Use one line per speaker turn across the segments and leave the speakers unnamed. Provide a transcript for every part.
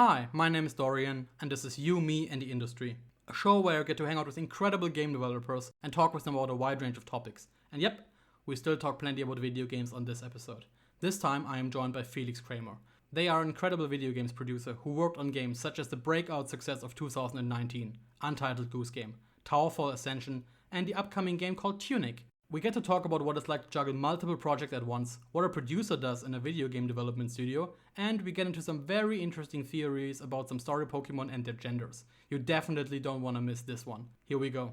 Hi, my name is Dorian, and this is You, Me, and the Industry, a show where I get to hang out with incredible game developers and talk with them about a wide range of topics. And yep, we still talk plenty about video games on this episode. This time I am joined by Felix Kramer. They are an incredible video games producer who worked on games such as the breakout success of 2019, Untitled Goose Game, Towerfall Ascension, and the upcoming game called Tunic. We get to talk about what it's like to juggle multiple projects at once, what a producer does in a video game development studio, and we get into some very interesting theories about some story Pokemon and their genders. You definitely don't want to miss this one. Here we go.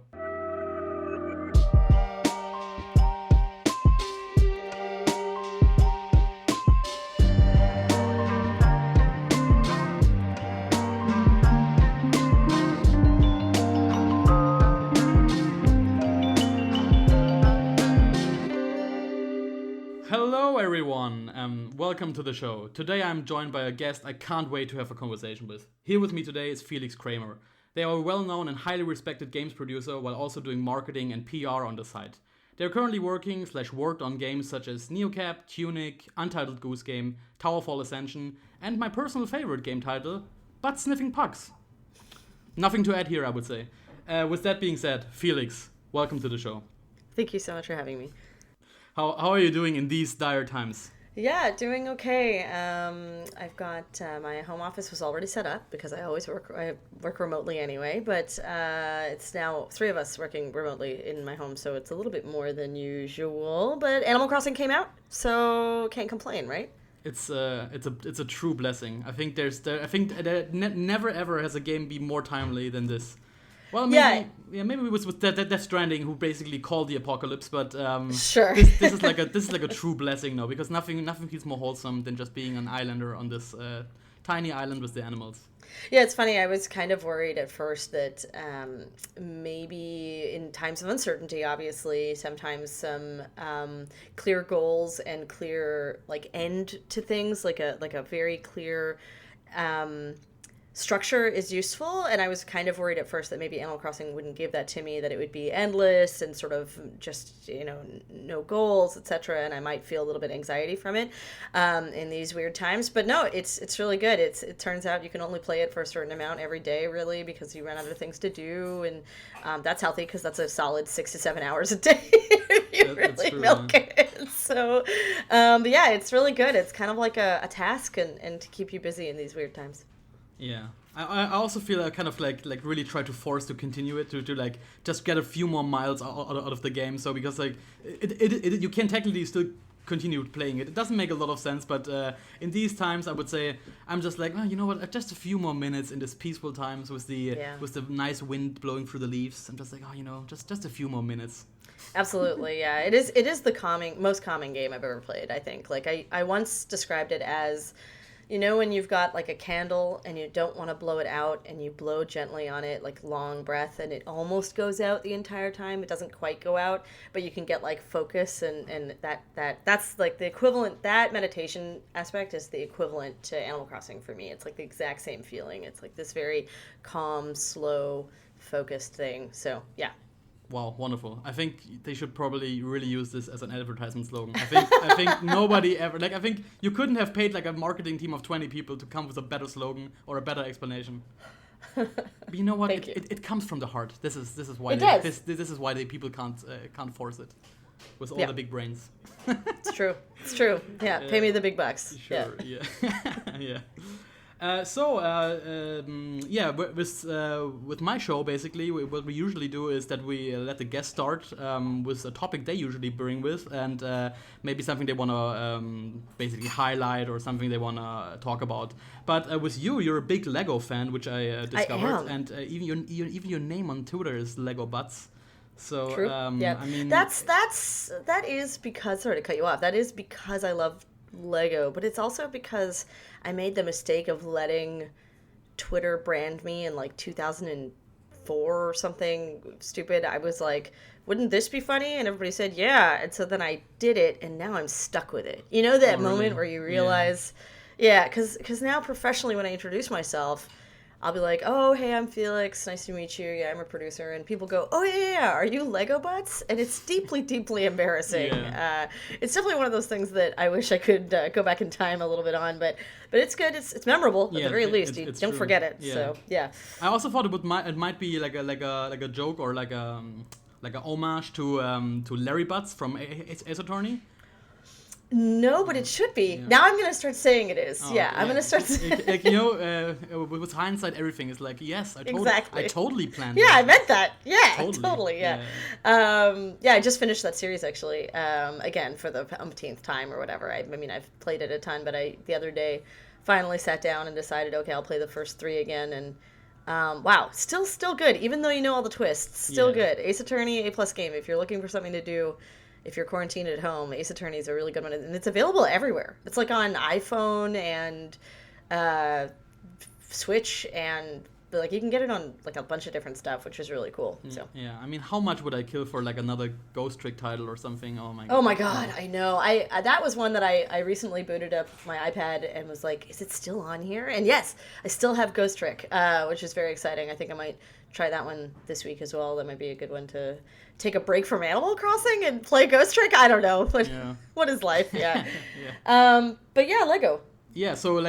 Hello everyone, welcome to the show. Today I'm joined by a guest I can't wait to have a conversation with. Here with me today is Felix Kramer. They are a well-known and highly respected games producer while also doing marketing and PR on the side. They're currently worked on games such as Neocap, Tunic, Untitled Goose Game, Towerfall Ascension, and my personal favorite game title, Butt Sniffing Pugs. Nothing to add here, I would say. With that being said, Felix, welcome to the show.
Thank you so much for having me.
How are you doing in these dire times?
Yeah, doing okay. I've got my home office was already set up because I work remotely anyway, but it's now 3 of us working remotely in my home, so it's a little bit more than usual. But Animal Crossing came out, so can't complain, right?
It's a true blessing. I think never ever has a game been more timely than this. Well, maybe it was with Death Stranding who basically called the apocalypse, but
sure.
This is like a true blessing now, because nothing feels more wholesome than just being an islander on this tiny island with the animals.
Yeah, it's funny. I was kind of worried at first that maybe in times of uncertainty, obviously, sometimes some clear goals and clear end to things, like a very clear structure is useful, and I was kind of worried at first that maybe Animal Crossing wouldn't give that to me, that it would be endless and sort of just, no goals, etc., and I might feel a little bit anxiety from it in these weird times. But no, it's really good. It turns out you can only play it for a certain amount every day, really, because you run out of things to do, and that's healthy because that's a solid 6 to 7 hours a day if you really milk it. So, but yeah, it's really good. It's kind of like a task and to keep you busy in these weird times.
Yeah, I also feel I kind of like really try to force to continue it to just get a few more miles out of the game. So because it you can technically still continue playing it. It doesn't make a lot of sense, but in these times I would say I'm just like, you know what? Just a few more minutes in this peaceful times with the nice wind blowing through the leaves. I'm just like, just a few more minutes.
Absolutely, yeah. It is the most calming game I've ever played. I think I once described it as, when you've got a candle and you don't want to blow it out and you blow gently on it, long breath, and it almost goes out the entire time. It doesn't quite go out, but you can get focus and that's the equivalent. That meditation aspect is the equivalent to Animal Crossing for me. It's the exact same feeling. It's this very calm, slow, focused thing. So yeah.
Wow, wonderful. I think they should probably really use this as an advertisement slogan. I think nobody ever, I think you couldn't have paid a marketing team of 20 people to come with a better slogan or a better explanation. But you know what? It comes from the heart. This is why this is why people can't force it with all the big brains.
It's true. Yeah, pay me the big bucks.
Sure. Yeah. Yeah. With my show, basically, what we usually do is that we let the guests start with a topic they usually bring with, and maybe something they want to basically highlight or something they want to talk about. But with you're a big Lego fan, which I discovered,
I am.
And even your name on Twitter is Lego Butts. So
true. Yeah, I mean, that is because, sorry to cut you off. That is because I love Lego, but it's also because I made the mistake of letting Twitter brand me in 2004 or something stupid. I was like, wouldn't this be funny? And everybody said, yeah. And so then I did it, and now I'm stuck with it. You know that moment where you realize, because now professionally when I introduce myself, I'll be like, oh, hey, I'm Felix. Nice to meet you. Yeah, I'm a producer. And people go, oh, yeah. Are you Lego butts? And it's deeply, deeply embarrassing.
Yeah.
It's definitely one of those things that I wish I could go back in time a little bit on. But it's good. It's memorable at the very least. You don't forget it.
Yeah.
So, yeah.
I also thought it might be like a joke or like a homage to Larry Butts from Ace Attorney.
No, but it should be. Yeah. Now I'm going to start saying it is. I'm going to start saying
like, with hindsight, everything is like, yes, I totally planned
that.
I
meant that. Yeah, totally. Yeah. I just finished that series, actually, again, for the umpteenth time or whatever. I mean, I've played it a ton, but the other day finally sat down and decided, okay, I'll play the first 3 again, and wow, still good, even though you know all the twists. Still good. Ace Attorney, A+ game. If you're looking for something to do, if you're quarantined at home, Ace Attorney is a really good one, and it's available everywhere. It's like on iPhone and Switch, and like you can get it on like a bunch of different stuff, which is really cool. So
yeah, I mean, how much would I kill for like another Ghost Trick title or something? Oh my god.
Oh my god, I know. I that was one that I recently booted up my iPad and was like, is it still on here? And yes, I still have Ghost Trick, which is very exciting. I think I might try that one this week as well. That might be a good one to take a break from Animal Crossing and play Ghost Trick. I don't know. What is life? Yeah. But yeah, Lego.
Yeah, so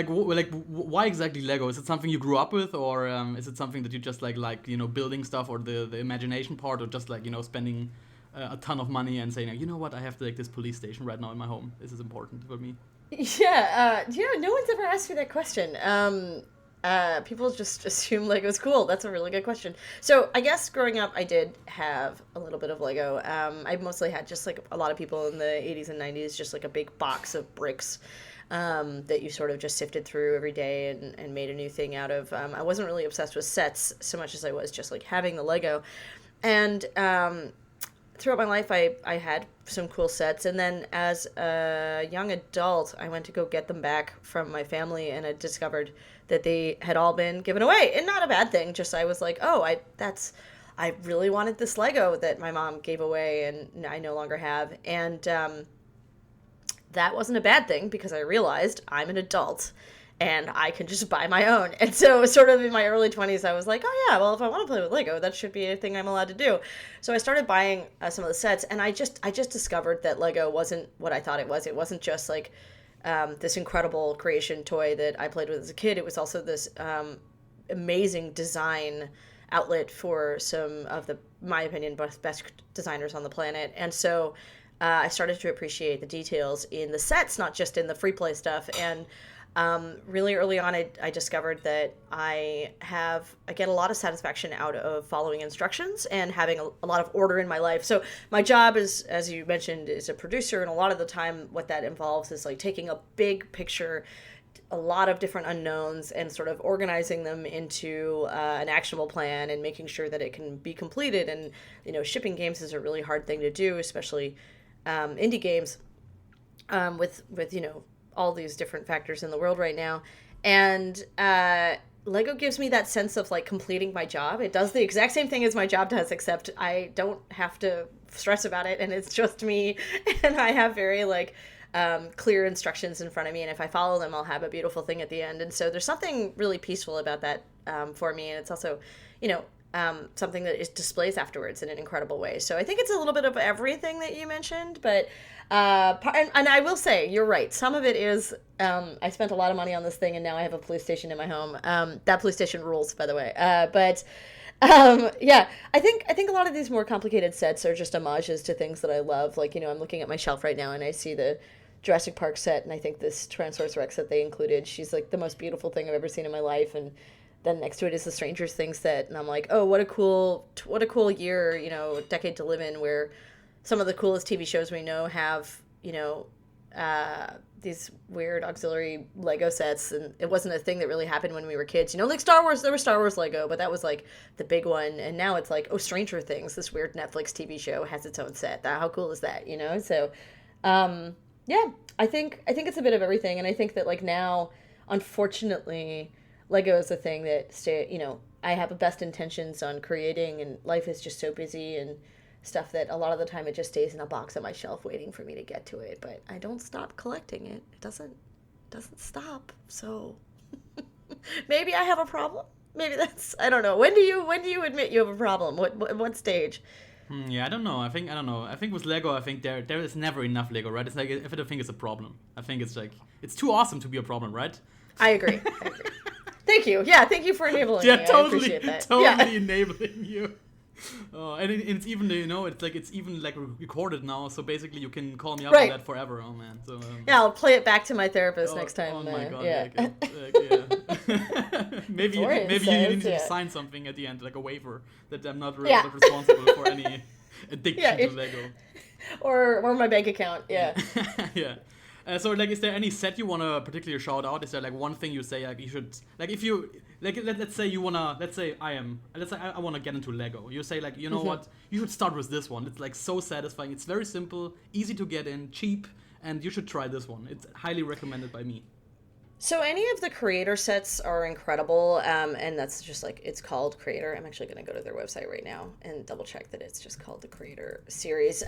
why exactly Lego? Is it something you grew up with, or is it something that you just like building stuff, or the imagination part, or just like spending a ton of money and saying, you know what, I have like this police station right now in my home. This is important for me.
Yeah, no one's ever asked me that question. People just assume Lego's cool. That's a really good question. So I guess growing up, I did have a little bit of Lego. I mostly had, just like a lot of people in the 80s and 90s, just like a big box of bricks that you sort of just sifted through every day and made a new thing out of. I wasn't really obsessed with sets so much as I was just like having the Lego. And throughout my life, I had some cool sets. And then as a young adult, I went to go get them back from my family, and I discovered that they had all been given away. And not a bad thing, just I was like, oh, I really wanted this Lego that my mom gave away and I no longer have. And that wasn't a bad thing, because I realized I'm an adult and I can just buy my own. And so sort of in my early 20s, I was like, oh yeah, well, if I want to play with Lego, that should be a thing I'm allowed to do. So I started buying some of the sets, and I just discovered that Lego wasn't what I thought it was. It wasn't just like this incredible creation toy that I played with as a kid. It was also this amazing design outlet for some of the, my opinion, best designers on the planet. And so I started to appreciate the details in the sets, not just in the free play stuff. And really early on, I discovered that I get a lot of satisfaction out of following instructions and having a lot of order in my life. So my job is, as you mentioned, is a producer, and a lot of the time what that involves is like taking a big picture, a lot of different unknowns, and sort of organizing them into an actionable plan and making sure that it can be completed. And shipping games is a really hard thing to do, especially indie games, with all these different factors in the world right now. And Lego gives me that sense of like completing my job. It does the exact same thing as my job does, except I don't have to stress about it, and it's just me, and I have very like clear instructions in front of me, and if I follow them, I'll have a beautiful thing at the end. And so there's something really peaceful about that for me, and it's also something that is displays afterwards in an incredible way. So I think it's a little bit of everything that you mentioned, but and I will say, you're right. Some of it is, I spent a lot of money on this thing, and now I have a police station in my home. That police station rules, by the way. But yeah, I think a lot of these more complicated sets are just homages to things that I love. Like, I'm looking at my shelf right now, and I see the Jurassic Park set, and I think this Tyrannosaurus Rex that they included, she's like the most beautiful thing I've ever seen in my life. And then next to it is the Stranger Things set, and I'm like, oh, what a cool year, decade to live in, where some of the coolest TV shows we know have, these weird auxiliary Lego sets, and it wasn't a thing that really happened when we were kids. Like Star Wars, there was Star Wars Lego, but that was like the big one, and now it's like, oh, Stranger Things, this weird Netflix TV show has its own set. How cool is that, So, yeah, I think it's a bit of everything, and I think that like now, unfortunately, Lego is a thing that I have the best intentions on creating, and life is just so busy and stuff that a lot of the time it just stays in a box on my shelf waiting for me to get to it. But I don't stop collecting it. It doesn't stop. So maybe I have a problem. Maybe that's, I don't know. When do you admit you have a problem? What stage?
Yeah, I don't know. I don't know. I think with Lego, I think there is never enough Lego, right? It's like if I don't think it's a problem. I think it's like it's too awesome to be a problem, right?
I agree. Thank you. Yeah, thank you for enabling me.
Totally,
I appreciate that.
totally enabling you. And it's even, it's even like recorded now, so basically you can call me up on that forever. Oh man, so
yeah, I'll play it back to my therapist next time.
Oh my god,
yeah.
maybe you need to sign something at the end, like a waiver that I'm not responsible for any addiction to Lego,
or my bank account. Yeah.
Yeah. So like, is there any set you wanna particularly shout out? Is there like one thing you say like you should, like if you like let's say I wanna get into Lego. You say like, you know what, you should start with this one. It's like so satisfying. It's very simple, easy to get in, cheap, and you should try this one. It's highly recommended by me.
So any of the creator sets are incredible, and that's just like, it's called Creator. I'm actually going to go to their website right now and double check that it's just called the Creator series.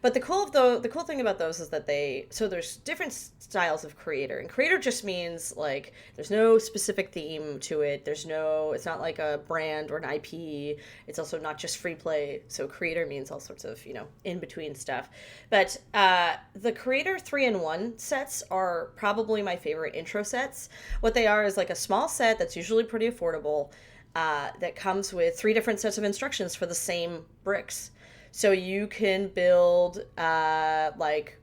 But the cool thing about those is that there's different styles of Creator, and Creator just means like there's no specific theme to it. It's not like a brand or an IP. It's also not just free play. So Creator means all sorts of in between stuff. But the Creator 3-in-1 sets are probably my favorite intro sets. What they are is like a small set that's usually pretty affordable, that comes with 3 different sets of instructions for the same bricks. So you can build like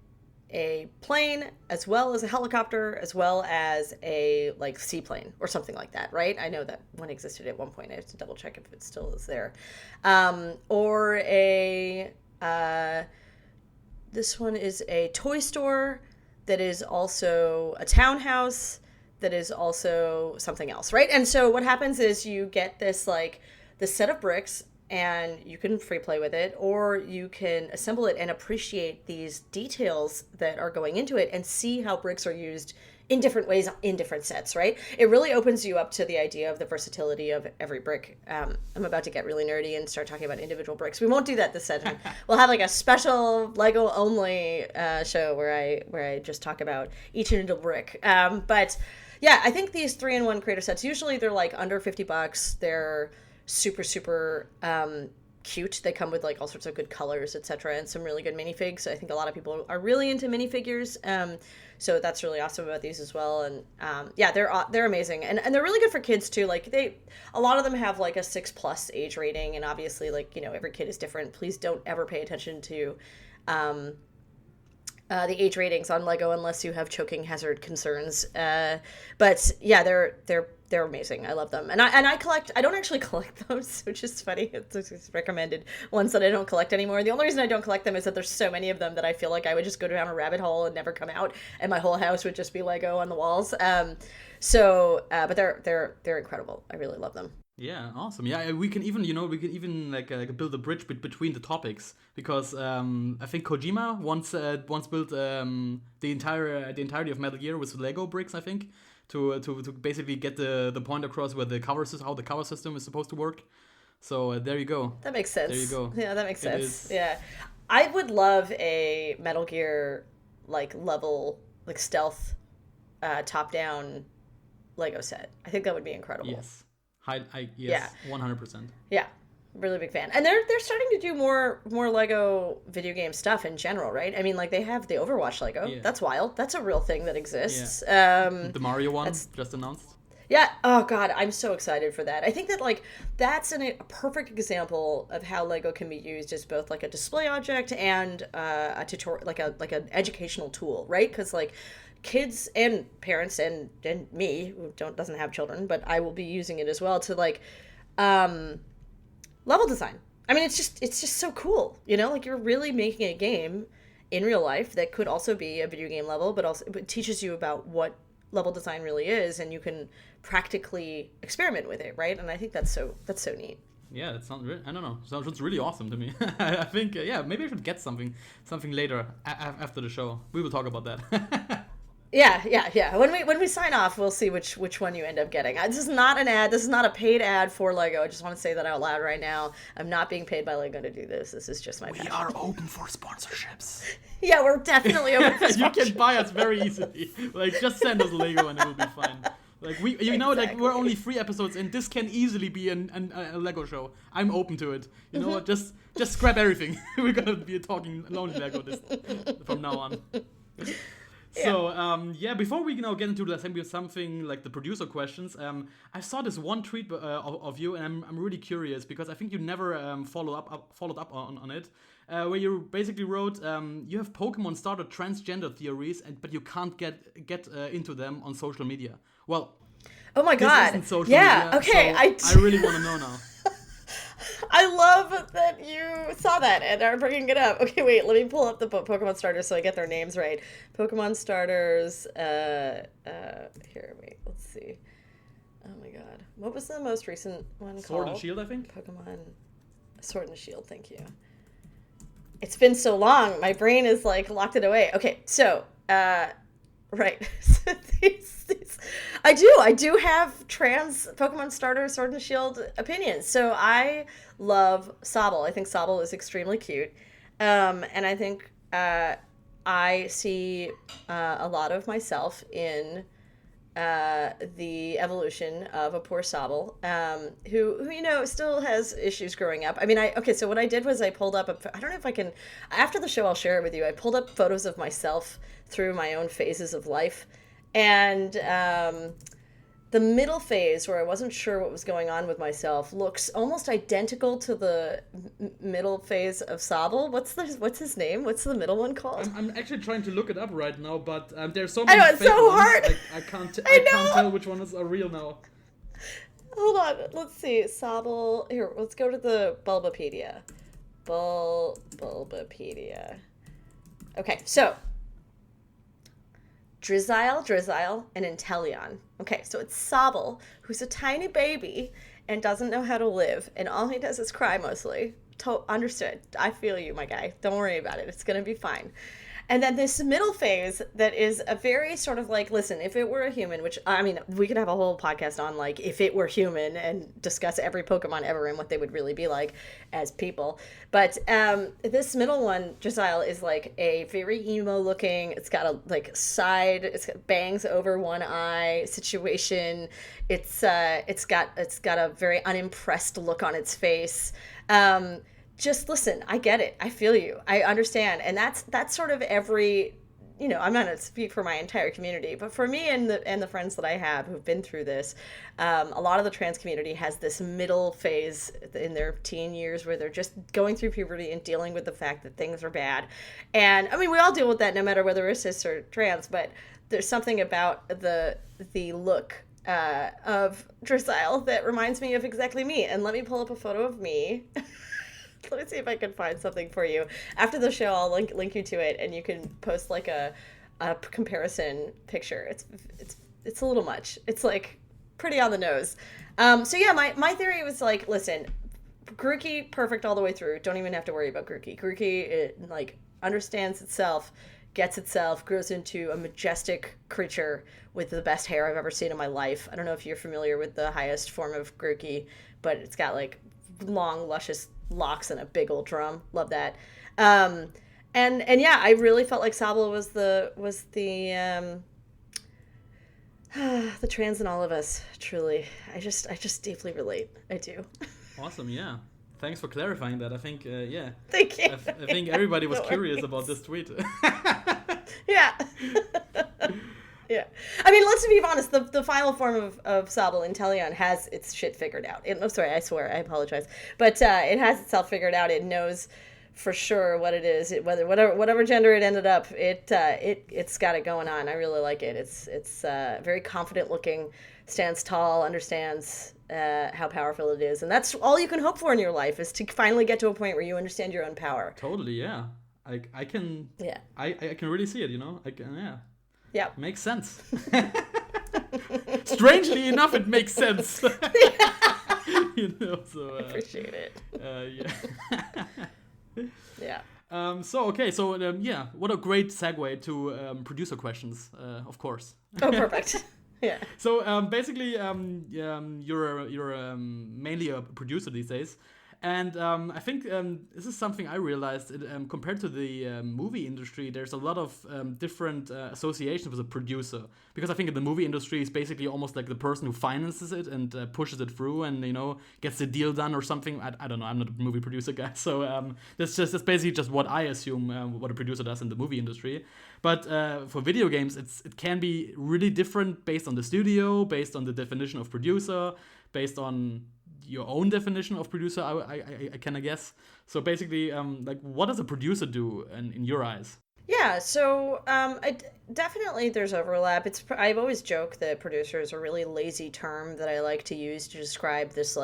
a plane as well as a helicopter as well as a like seaplane or something like that, right? I know that one existed at one point. I have to double check if it still is there. Or this one is a toy store that is also a townhouse, that is also something else, right? And so what happens is you get this set of bricks, and you can free play with it, or you can assemble it and appreciate these details that are going into it and see how bricks are used in different ways in different sets, right? It really opens you up to the idea of the versatility of every brick. I'm about to get really nerdy and start talking about individual bricks. We won't do that this session. We'll have like a special Lego only show where I just talk about each individual brick. But yeah, I think these 3-in-1 creator sets, usually they're like under $50. They're super, super cute. They come with like all sorts of good colors, etc., and some really good minifigs. I think a lot of people are really into minifigures. So that's really awesome about these as well. And yeah, they're amazing, and they're really good for kids too. Like a lot of them have like a 6+ age rating, and obviously like every kid is different. Please don't ever pay attention to the age ratings on Lego unless you have choking hazard concerns. But yeah, they're amazing. I love them, and I collect. I don't actually collect those, which is funny. It's recommended ones that I don't collect anymore. The only reason I don't collect them is that there's so many of them that I feel like I would just go down a rabbit hole and never come out, and my whole house would just be Lego on the walls. But they're incredible. I really love them.
Yeah, awesome. Yeah, we can even like build a bridge between the topics, because I think Kojima once built the entirety of Metal Gear with Lego bricks, I think, to basically get the point across where how the cover system is supposed to work. So there you go.
That makes sense.
There you go.
Yeah, that makes sense. Yeah, I would love a Metal Gear level stealth top down Lego set. I think that would be incredible.
Yes. Yes, 100%.
Yeah, really big fan. And they're starting to do more Lego video game stuff in general, right? I mean, like they have the Overwatch Lego. Yeah. That's wild. That's a real thing that exists.
Yeah. The Mario one just announced.
Yeah. Oh God, I'm so excited for that. I think that that's a perfect example of how Lego can be used as both like a display object and a tutorial, like an educational tool, right? Because kids and parents and me who doesn't have children, but I will be using it as well to level design. I mean, it's just so cool, you're really making a game in real life that could also be a video game level, but also it teaches you about what level design really is, and you can practically experiment with it, right? And I think that's so neat.
Yeah, that sounds really, I don't know, sounds really awesome to me. I think maybe I should get something later after the show. We will talk about that.
Yeah. When we sign off, we'll see which one you end up getting. This is not an ad. This is not a paid ad for Lego. I just want to say that out loud right now. I'm not being paid by Lego to do this. This is just my passion.
We are open for sponsorships.
Yeah, we're definitely open for sponsorships.
You can buy us very easily. Just send us Lego and it will be fine. Like we're only 3 episodes in. This can easily be a Lego show. I'm open to it. You know what? Just scrap everything. We're gonna be talking lonely Lego from now on. So before we before we get into something like the producer questions, I saw this one tweet of you, and I'm really curious because I think you never followed up on it, where you basically wrote you have Pokemon started transgender theories, but you can't get into them on social media. Well,
oh my god,
this isn't social media,
okay,
so I really want to know now.
I love that you saw that and are bringing it up. Okay, wait, let me pull up the Pokemon starters so I get their names right. Pokemon starters, here, wait, let's see. Oh my god. What was the most recent one called?
Sword and Shield, I think?
Pokemon Sword and Shield, thank you. It's been so long, my brain is like locked it away. Okay, so, right. I do have trans Pokemon starter Sword and Shield opinions. So I love Sobble. I think Sobble is extremely cute. And I think I see a lot of myself in the evolution of a poor Sobble, who you know still has issues growing up. I mean, so what I did was I pulled up I don't know if I can, after the show I'll share it with you. I pulled up photos of myself through my own phases of life, and the middle phase where I wasn't sure what was going on with myself looks almost identical to the middle phase of Sobble. What's his name? What's the middle one called?
I'm actually trying to look it up right now, but there's so many.
I know, it's so hard.
I can't tell which ones are real now.
Hold on, let's see. Sobble. Here, let's go to the Bulbapedia. Bulbapedia. Okay, so Drizzile, and Inteleon. Okay, so it's Sobble, who's a tiny baby and doesn't know how to live, and all he does is cry mostly. Understood. I feel you, my guy. Don't worry about it. It's gonna be fine. And then this middle phase that is a very sort of like, listen, if it were a human, which, I mean, we could have a whole podcast on, like, if it were human and discuss every Pokemon ever and what they would really be like as people. But this middle one, Drizzile, is like a very emo looking, it's got a, like, it's got bangs over one eye situation. It's got a very unimpressed look on its face. Just listen, I get it. I feel you. I understand. And that's sort of every, you know, I'm not going to speak for my entire community, but for me and the friends that I have who've been through this, a lot of the trans community has this middle phase in their teen years where they're just going through puberty and dealing with the fact that things are bad. And I mean, we all deal with that no matter whether we're cis or trans, but there's something about the look of Drizzile that reminds me of exactly me. And let me pull up a photo of me. Let me see if I can find something for you. After the show, I'll link you to it, and you can post like a comparison picture. It's a little much. It's like pretty on the nose. So yeah, my theory was like, listen, Grookey, perfect all the way through. Don't even have to worry about Grookey. Grookey, it, like, understands itself, gets itself, grows into a majestic creature with the best hair I've ever seen in my life. I don't know if you're familiar with the highest form of Grookey, but it's got like long, luscious locks and a big old drum. Love that. And yeah, I really felt like Sobble was the the trans in all of us. Truly, I just deeply relate. I do.
Awesome. Yeah. Thanks for clarifying that. I think yeah.
Thank you.
I think everybody was curious about this tweet.
Yeah. Yeah. I mean, let's be honest, the final form of Sobble, Inteleon, has its shit figured out. I'm sorry, I swear, I apologize. But it has itself figured out. It knows for sure what it is. Whatever gender it ended up, it's got it going on. I really like it. It's very confident looking, stands tall, understands how powerful it is. And that's all you can hope for in your life, is to finally get to a point where you understand your own power.
Totally, yeah. I can really see it, you know? Yeah.
Yeah.
Makes sense. Strangely enough, it makes sense. You know, so...
I appreciate it.
Yeah.
Yeah.
Yeah, what a great segue to producer questions, of course.
Oh, perfect. Yeah.
So basically, you're mainly a producer these days. And I think this is something I realized. Compared to the movie industry, there's a lot of different associations with a producer. Because I think in the movie industry, it's basically almost like the person who finances it and pushes it through and, gets the deal done or something. I don't know. I'm not a movie producer guy. So that's basically just what I assume what a producer does in the movie industry. But for video games, it can be really different based on the studio, based on the definition of producer, based on your own definition of producer, I kind of guess. So basically, what does a producer do in your eyes?
Yeah, so definitely there's overlap. I've always joked that producer is a really lazy term that I like to use to describe this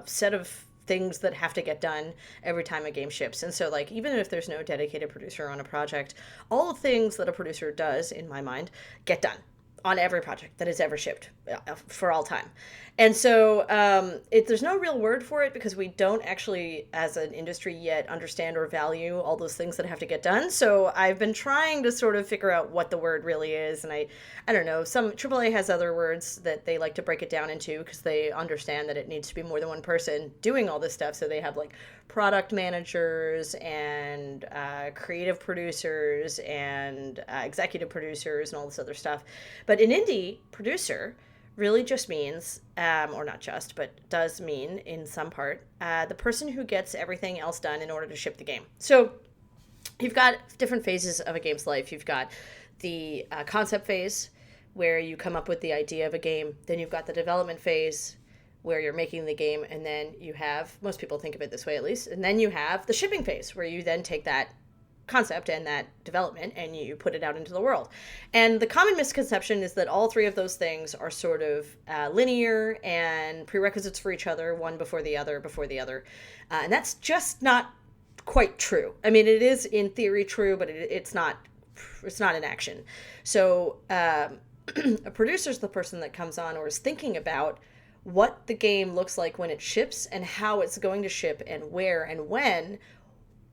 set of things that have to get done every time a game ships. And so even if there's no dedicated producer on a project, all the things that a producer does, in my mind, get done on every project that is ever shipped for all time. And so there's no real word for it because we don't actually, as an industry yet, understand or value all those things that have to get done. So I've been trying to sort of figure out what the word really is. And I don't know, some AAA has other words that they like to break it down into because they understand that it needs to be more than one person doing all this stuff. So they have product managers and creative producers and executive producers and all this other stuff. But in indie, producer really just means, or not just, but does mean in some part, the person who gets everything else done in order to ship the game. So you've got different phases of a game's life. You've got the concept phase, where you come up with the idea of a game. Then you've got the development phase, where you're making the game. And then you have, most people think of it this way at least, and then you have the shipping phase, where you then take that concept and that development and you put it out into the world. And the common misconception is that all three of those things are sort of linear and prerequisites for each other, one before the other, and that's just not quite true. I mean, it is in theory true, but it's not in action. So a producer is the person that comes on or is thinking about what the game looks like when it ships and how it's going to ship and where and when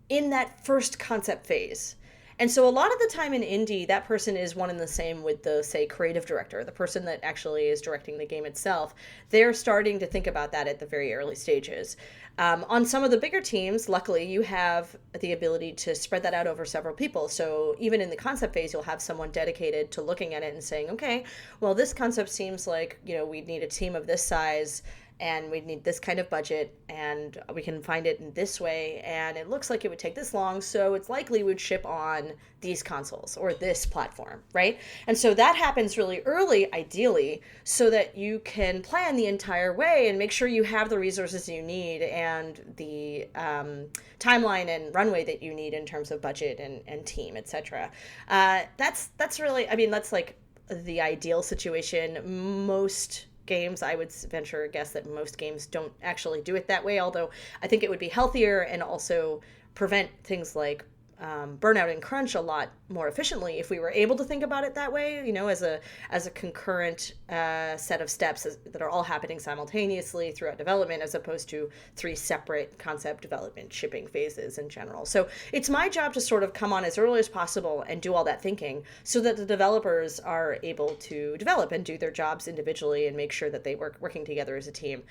in that first concept phase. And so a lot of the time in indie, that person is one and the same with the, say, creative director, the person that actually is directing the game itself. They're starting to think about that at the very early stages. On some of the bigger teams, luckily, you have the ability to spread that out over several people. So even in the concept phase, you'll have someone dedicated to looking at it and saying, okay, well, this concept seems like, we need a team of this size, and we need this kind of budget, and we can find it in this way, and it looks like it would take this long, so it's likely we would ship on these consoles or this platform, right? And so that happens really early, ideally, so that you can plan the entire way and make sure you have the resources you need and the timeline and runway that you need in terms of budget and team, etc. That's really, that's the ideal situation. Most games, I would venture a guess that most games don't actually do it that way, although I think it would be healthier and also prevent things like burnout and crunch a lot more efficiently if we were able to think about it that way, as a concurrent set of steps that are all happening simultaneously throughout development, as opposed to three separate concept, development, shipping phases in general. So it's my job to sort of come on as early as possible and do all that thinking so that the developers are able to develop and do their jobs individually and make sure that they working together as a team.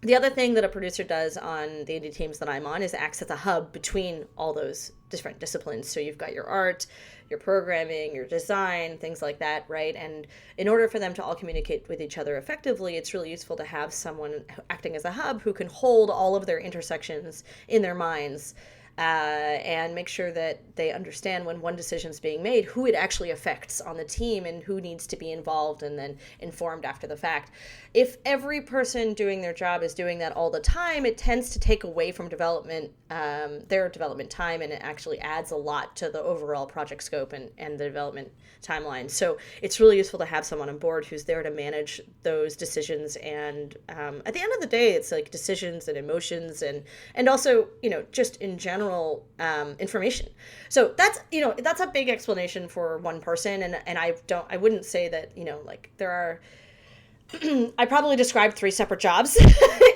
The other thing that a producer does on the indie teams that I'm on is acts as a hub between all those different disciplines. So you've got your art, your programming, your design, things like that, right? And in order for them to all communicate with each other effectively, it's really useful to have someone acting as a hub who can hold all of their intersections in their minds and make sure that they understand when one decision is being made, who it actually affects on the team and who needs to be involved and then informed after the fact. If every person doing their job is doing that all the time, it tends to take away from development, their development time, and it actually adds a lot to the overall project scope and the development timeline. So it's really useful to have someone on board who's there to manage those decisions. And at the end of the day, it's like decisions and emotions and also, just in general, information. So that's a big explanation for one person. And I wouldn't say that, there are, I probably described three separate jobs.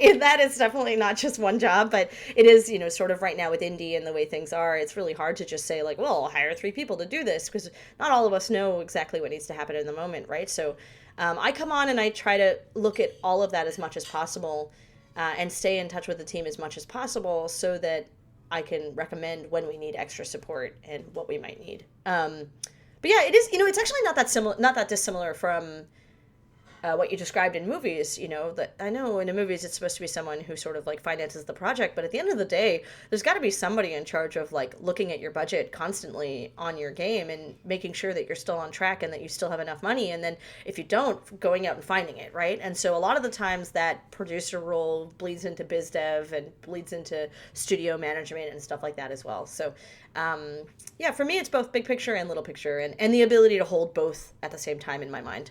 And that is definitely not just one job, but it is, sort of right now with indie and the way things are, it's really hard to just say well, I'll hire three people to do this, because not all of us know exactly what needs to happen in the moment, right? So I come on and I try to look at all of that as much as possible and stay in touch with the team as much as possible so that I can recommend when we need extra support and what we might need. But yeah, it is, it's actually not that dissimilar from what you described in movies. That I know in the movies it's supposed to be someone who sort of like finances the project, but at the end of the day, there's got to be somebody in charge of like looking at your budget constantly on your game and making sure that you're still on track and that you still have enough money. And then if you don't, going out and finding it, right? And so a lot of the times that producer role bleeds into biz dev and bleeds into studio management and stuff like that as well. So yeah, for me, it's both big picture and little picture, and the ability to hold both at the same time in my mind.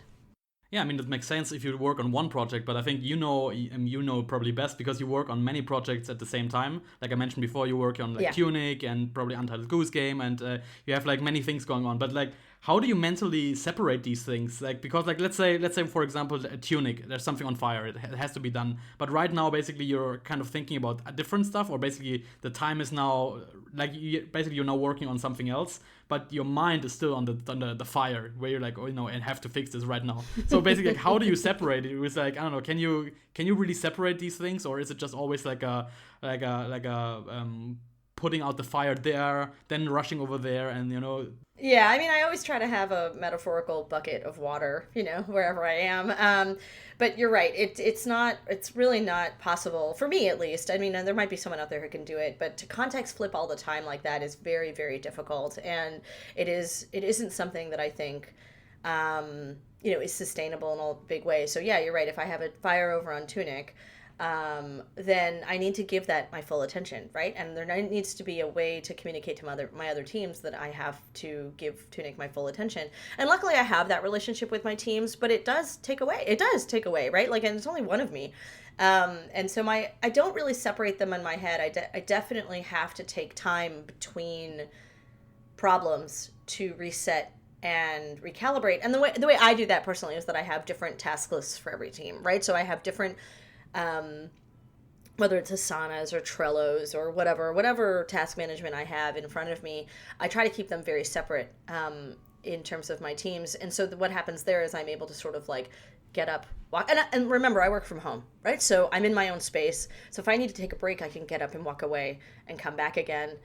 Yeah, I mean, that makes sense if you work on one project, but I think you know probably best because you work on many projects at the same time. Like I mentioned before, you work on like Tunic and probably Untitled Goose Game, and you have like many things going on. But like, how do you mentally separate these things? Like, because like let's say for example, a Tunic, there's something on fire, it has to be done. But right now, basically, you're kind of thinking about a different stuff, or basically the time is now like you're now working on something else, but your mind is still on the fire where you're like, and have to fix this right now. So basically, like, how do you separate it? It was like, I don't know, can you really separate these things, or is it just always like a putting out the fire there, then rushing over there, and
Yeah, I mean, I always try to have a metaphorical bucket of water, wherever I am. But you're right. It's really not possible, for me at least. I mean, there might be someone out there who can do it, but to context flip all the time like that is very, very difficult. And it isn't something that I think, is sustainable in a big way. So yeah, you're right. If I have a fire over on Tunic, then I need to give that my full attention, right? And there needs to be a way to communicate to my other teams that I have to give Tunic my full attention. And luckily I have that relationship with my teams, but it does take away, right? Like, and it's only one of me. And so I don't really separate them in my head. I definitely have to take time between problems to reset and recalibrate. And the way I do that personally is that I have different task lists for every team, right? So I have different whether it's Asanas or Trellos or whatever task management I have in front of me, I try to keep them very separate in terms of my teams. And so what happens there is I'm able to sort of like get up, walk, and remember, I work from home, right? So I'm in my own space. So if I need to take a break, I can get up and walk away and come back again,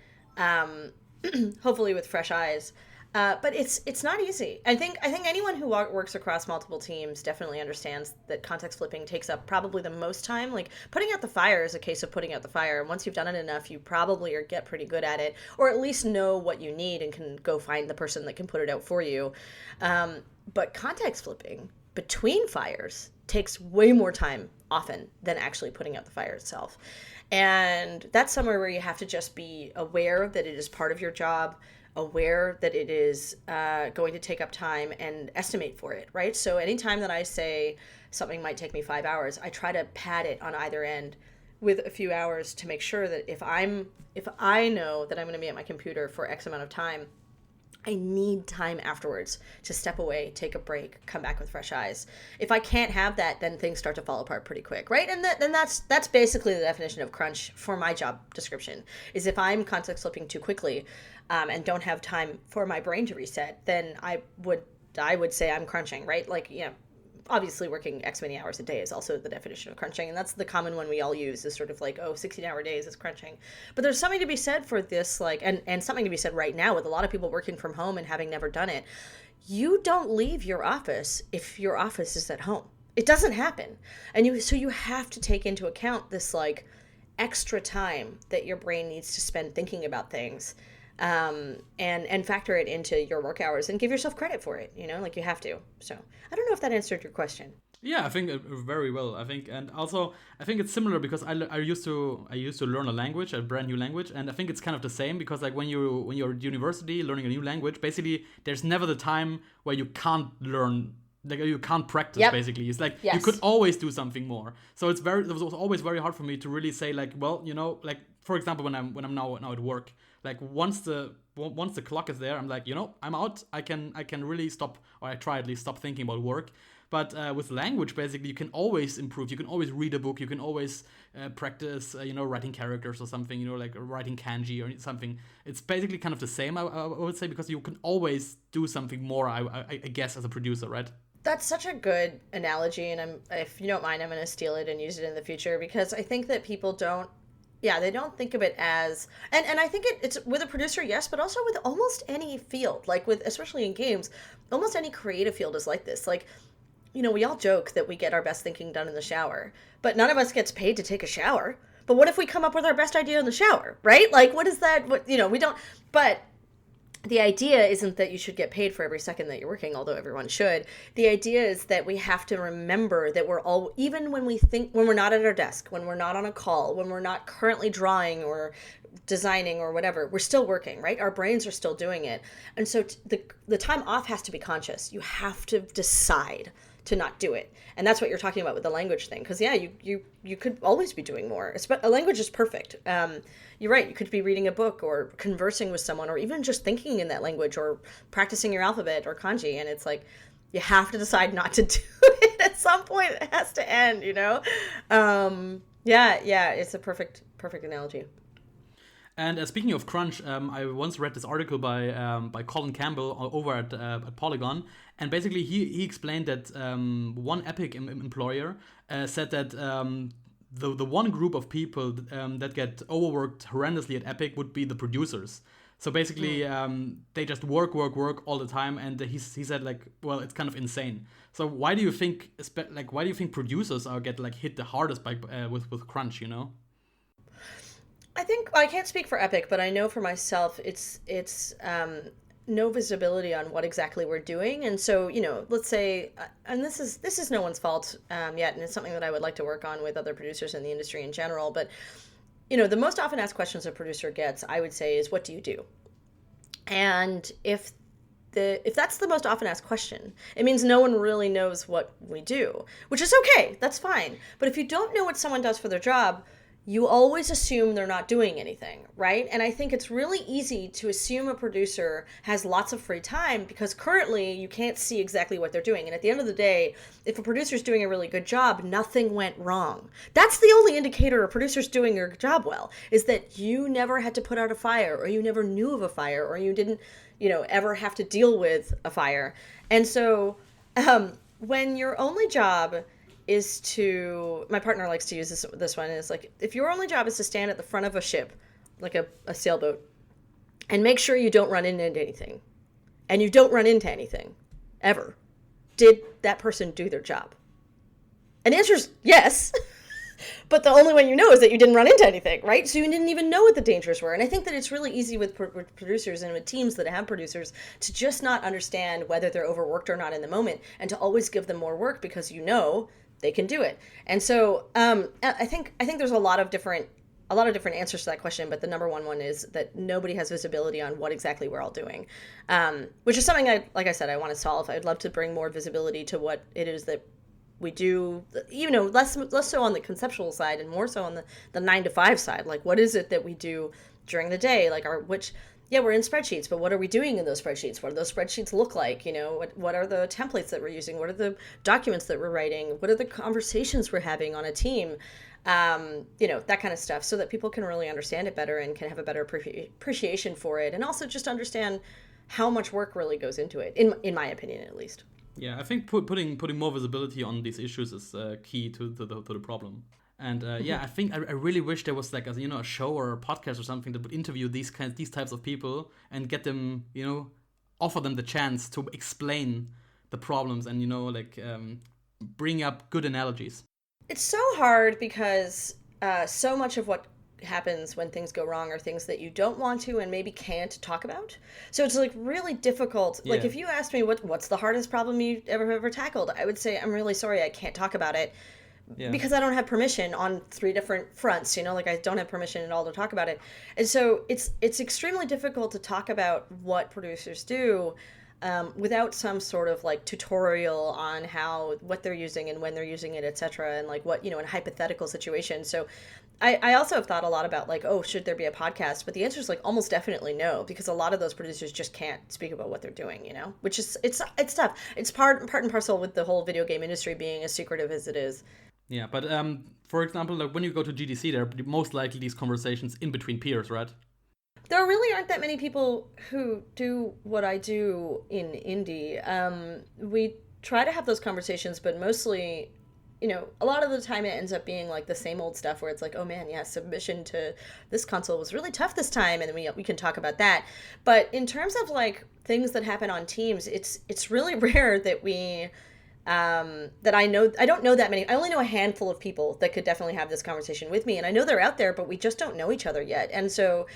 hopefully with fresh eyes. But it's not easy. I think anyone who works across multiple teams definitely understands that context flipping takes up probably the most time. Like putting out the fire is a case of putting out the fire. And once you've done it enough, you probably get pretty good at it, or at least know what you need and can go find the person that can put it out for you. But context flipping between fires takes way more time often than actually putting out the fire itself. And that's somewhere where you have to just be aware that it is part of your job, aware that it is going to take up time, and estimate for it, right? So anytime that I say something might take me 5 hours, I try to pad it on either end with a few hours to make sure that if I know that I'm going to be at my computer for X amount of time, I need time afterwards to step away, take a break, come back with fresh eyes. If I can't have that, then things start to fall apart pretty quick, right? And then that's basically the definition of crunch for my job description, is if I'm context flipping too quickly and don't have time for my brain to reset, then I would say I'm crunching, right? Like, obviously working X many hours a day is also the definition of crunching, and that's the common one we all use, is sort of like, 16-hour days is crunching. But there's something to be said for this, like, and something to be said right now with a lot of people working from home and having never done it. You don't leave your office if your office is at home. It doesn't happen. And so you have to take into account this like extra time that your brain needs to spend thinking about things. And factor it into your work hours and give yourself credit for it, like you have to. So I don't know if that answered your question.
Yeah, I think very well. I think, and also I think it's similar because I used to learn a brand new language, and I think it's kind of the same because like when you're at university learning a new language, basically there's never the time where you can't learn. Like you can't practice. Yep. Basically, it's like You could always do something more. So it was always very hard for me to really say like, well, like for example, when I'm now at work, like once the clock is there, I'm like, I'm out. I can really stop, or I try at least stop thinking about work. But with language, basically, you can always improve. You can always read a book. You can always practice, writing characters or something, like writing kanji or something. It's basically kind of the same, I would say, because you can always do something more, I guess, as a producer, right?
That's such a good analogy, and if you don't mind, I'm going to steal it and use it in the future because I think that people don't, yeah, they don't think of it as, and I think it's with a producer, yes, but also with almost any field, like with, especially in games, almost any creative field is like this. Like, we all joke that we get our best thinking done in the shower, but none of us gets paid to take a shower. But what if we come up with our best idea in the shower, right? Like, what is that? We don't, but the idea isn't that you should get paid for every second that you're working, although everyone should. The idea is that we have to remember that we're all, even when we're not at our desk, when we're not on a call, when we're not currently drawing or designing or whatever, we're still working, right? Our brains are still doing it. And so the time off has to be conscious. You have to decide to not do it. And that's what you're talking about with the language thing. Because, yeah, you could always be doing more. A language is perfect. You're right. You could be reading a book or conversing with someone or even just thinking in that language or practicing your alphabet or kanji. And it's like, you have to decide not to do it at some point. It has to end, Yeah, it's a perfect analogy.
And speaking of crunch, I once read this article by Colin Campbell over at Polygon, and basically he explained that one Epic employer said that the one group of people that get overworked horrendously at Epic would be the producers. So basically, they just work all the time, and he said like, well, it's kind of insane. So why do you think producers get like hit the hardest by with crunch?
I think I can't speak for Epic, but I know for myself, it's no visibility on what exactly we're doing, and so let's say, and this is no one's fault yet, and it's something that I would like to work on with other producers in the industry in general. But the most often asked questions a producer gets, I would say, is what do you do? And if that's the most often asked question, it means no one really knows what we do, which is okay. That's fine. But if you don't know what someone does for their job, you always assume they're not doing anything, right? And I think it's really easy to assume a producer has lots of free time because currently you can't see exactly what they're doing. And at the end of the day, if a producer's doing a really good job, nothing went wrong. That's the only indicator a producer's doing their job well, is that you never had to put out a fire, or you never knew of a fire, or you didn't, ever have to deal with a fire. And so when your only job is to, my partner likes to use this one, is like, if your only job is to stand at the front of a ship, like a sailboat, and make sure you don't run into anything, and you don't run into anything, ever, did that person do their job? And the answer is yes, but the only way you know is that you didn't run into anything, right? So you didn't even know what the dangers were. And I think that it's really easy with producers and with teams that have producers to just not understand whether they're overworked or not in the moment, and to always give them more work because they can do it. And so I think there's a lot of different answers to that question, but the number one is that nobody has visibility on what exactly we're all doing, which is something like I said, I want to solve. I'd love to bring more visibility to what it is that we do, less so on the conceptual side and more so on the 9 to 5 side. Like, what is it that we do during the day? Like, we're in spreadsheets, but what are we doing in those spreadsheets? What do those spreadsheets look like? What are the templates that we're using? What are the documents that we're writing? What are the conversations we're having on a team? That kind of stuff, so that people can really understand it better and can have a better appreciation for it, and also just understand how much work really goes into it, in my opinion, at least.
Yeah, I think putting more visibility on these issues is key to the problem. And I think I really wish there was like a show or a podcast or something that would interview these types of people and get them, offer them the chance to explain the problems and bring up good analogies.
It's so hard because so much of what happens when things go wrong are things that you don't want to and maybe can't talk about. So it's like really difficult. Yeah. Like if you asked me what's the hardest problem you ever tackled, I would say I'm really sorry I can't talk about it. Yeah. Because I don't have permission on 3 different fronts, like I don't have permission at all to talk about it. And so it's extremely difficult to talk about what producers do without some sort of like tutorial on what they're using and when they're using it, etc. And like what, in hypothetical situations. So I also have thought a lot about like, should there be a podcast? But the answer is like almost definitely no, because a lot of those producers just can't speak about what they're doing, which is, it's tough. It's part and parcel with the whole video game industry being as secretive as it is.
Yeah, but for example, like when you go to GDC, there are most likely these conversations in between peers, right?
There really aren't that many people who do what I do in indie. try to have those conversations, but mostly, a lot of the time it ends up being like the same old stuff where it's like, oh man, yeah, submission to this console was really tough this time, and then we can talk about that. But in terms of like things that happen on teams, it's really rare that we that I don't know that many. I only know a handful of people that could definitely have this conversation with me, and I know they're out there, but we just don't know each other yet. And so,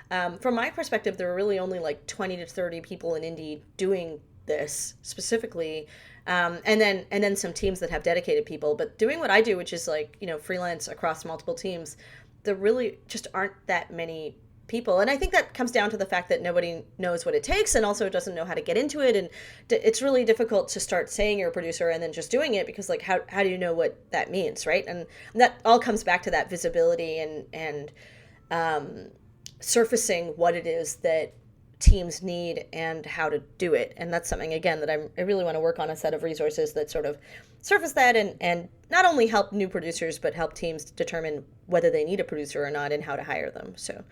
from my perspective, there are really only like 20 to 30 people in indie doing this specifically, and then some teams that have dedicated people. But doing what I do, which is like freelance across multiple teams, there really just aren't that many people. And I think that comes down to the fact that nobody knows what it takes and also doesn't know how to get into it. And it's really difficult to start saying you're a producer and then just doing it, because like how do you know what that means, right? And that all comes back to that visibility and surfacing what it is that teams need and how to do it. And that's something, again, that I really want to work on, a set of resources that sort of surface that and not only help new producers, but help teams determine whether they need a producer or not and how to hire them. So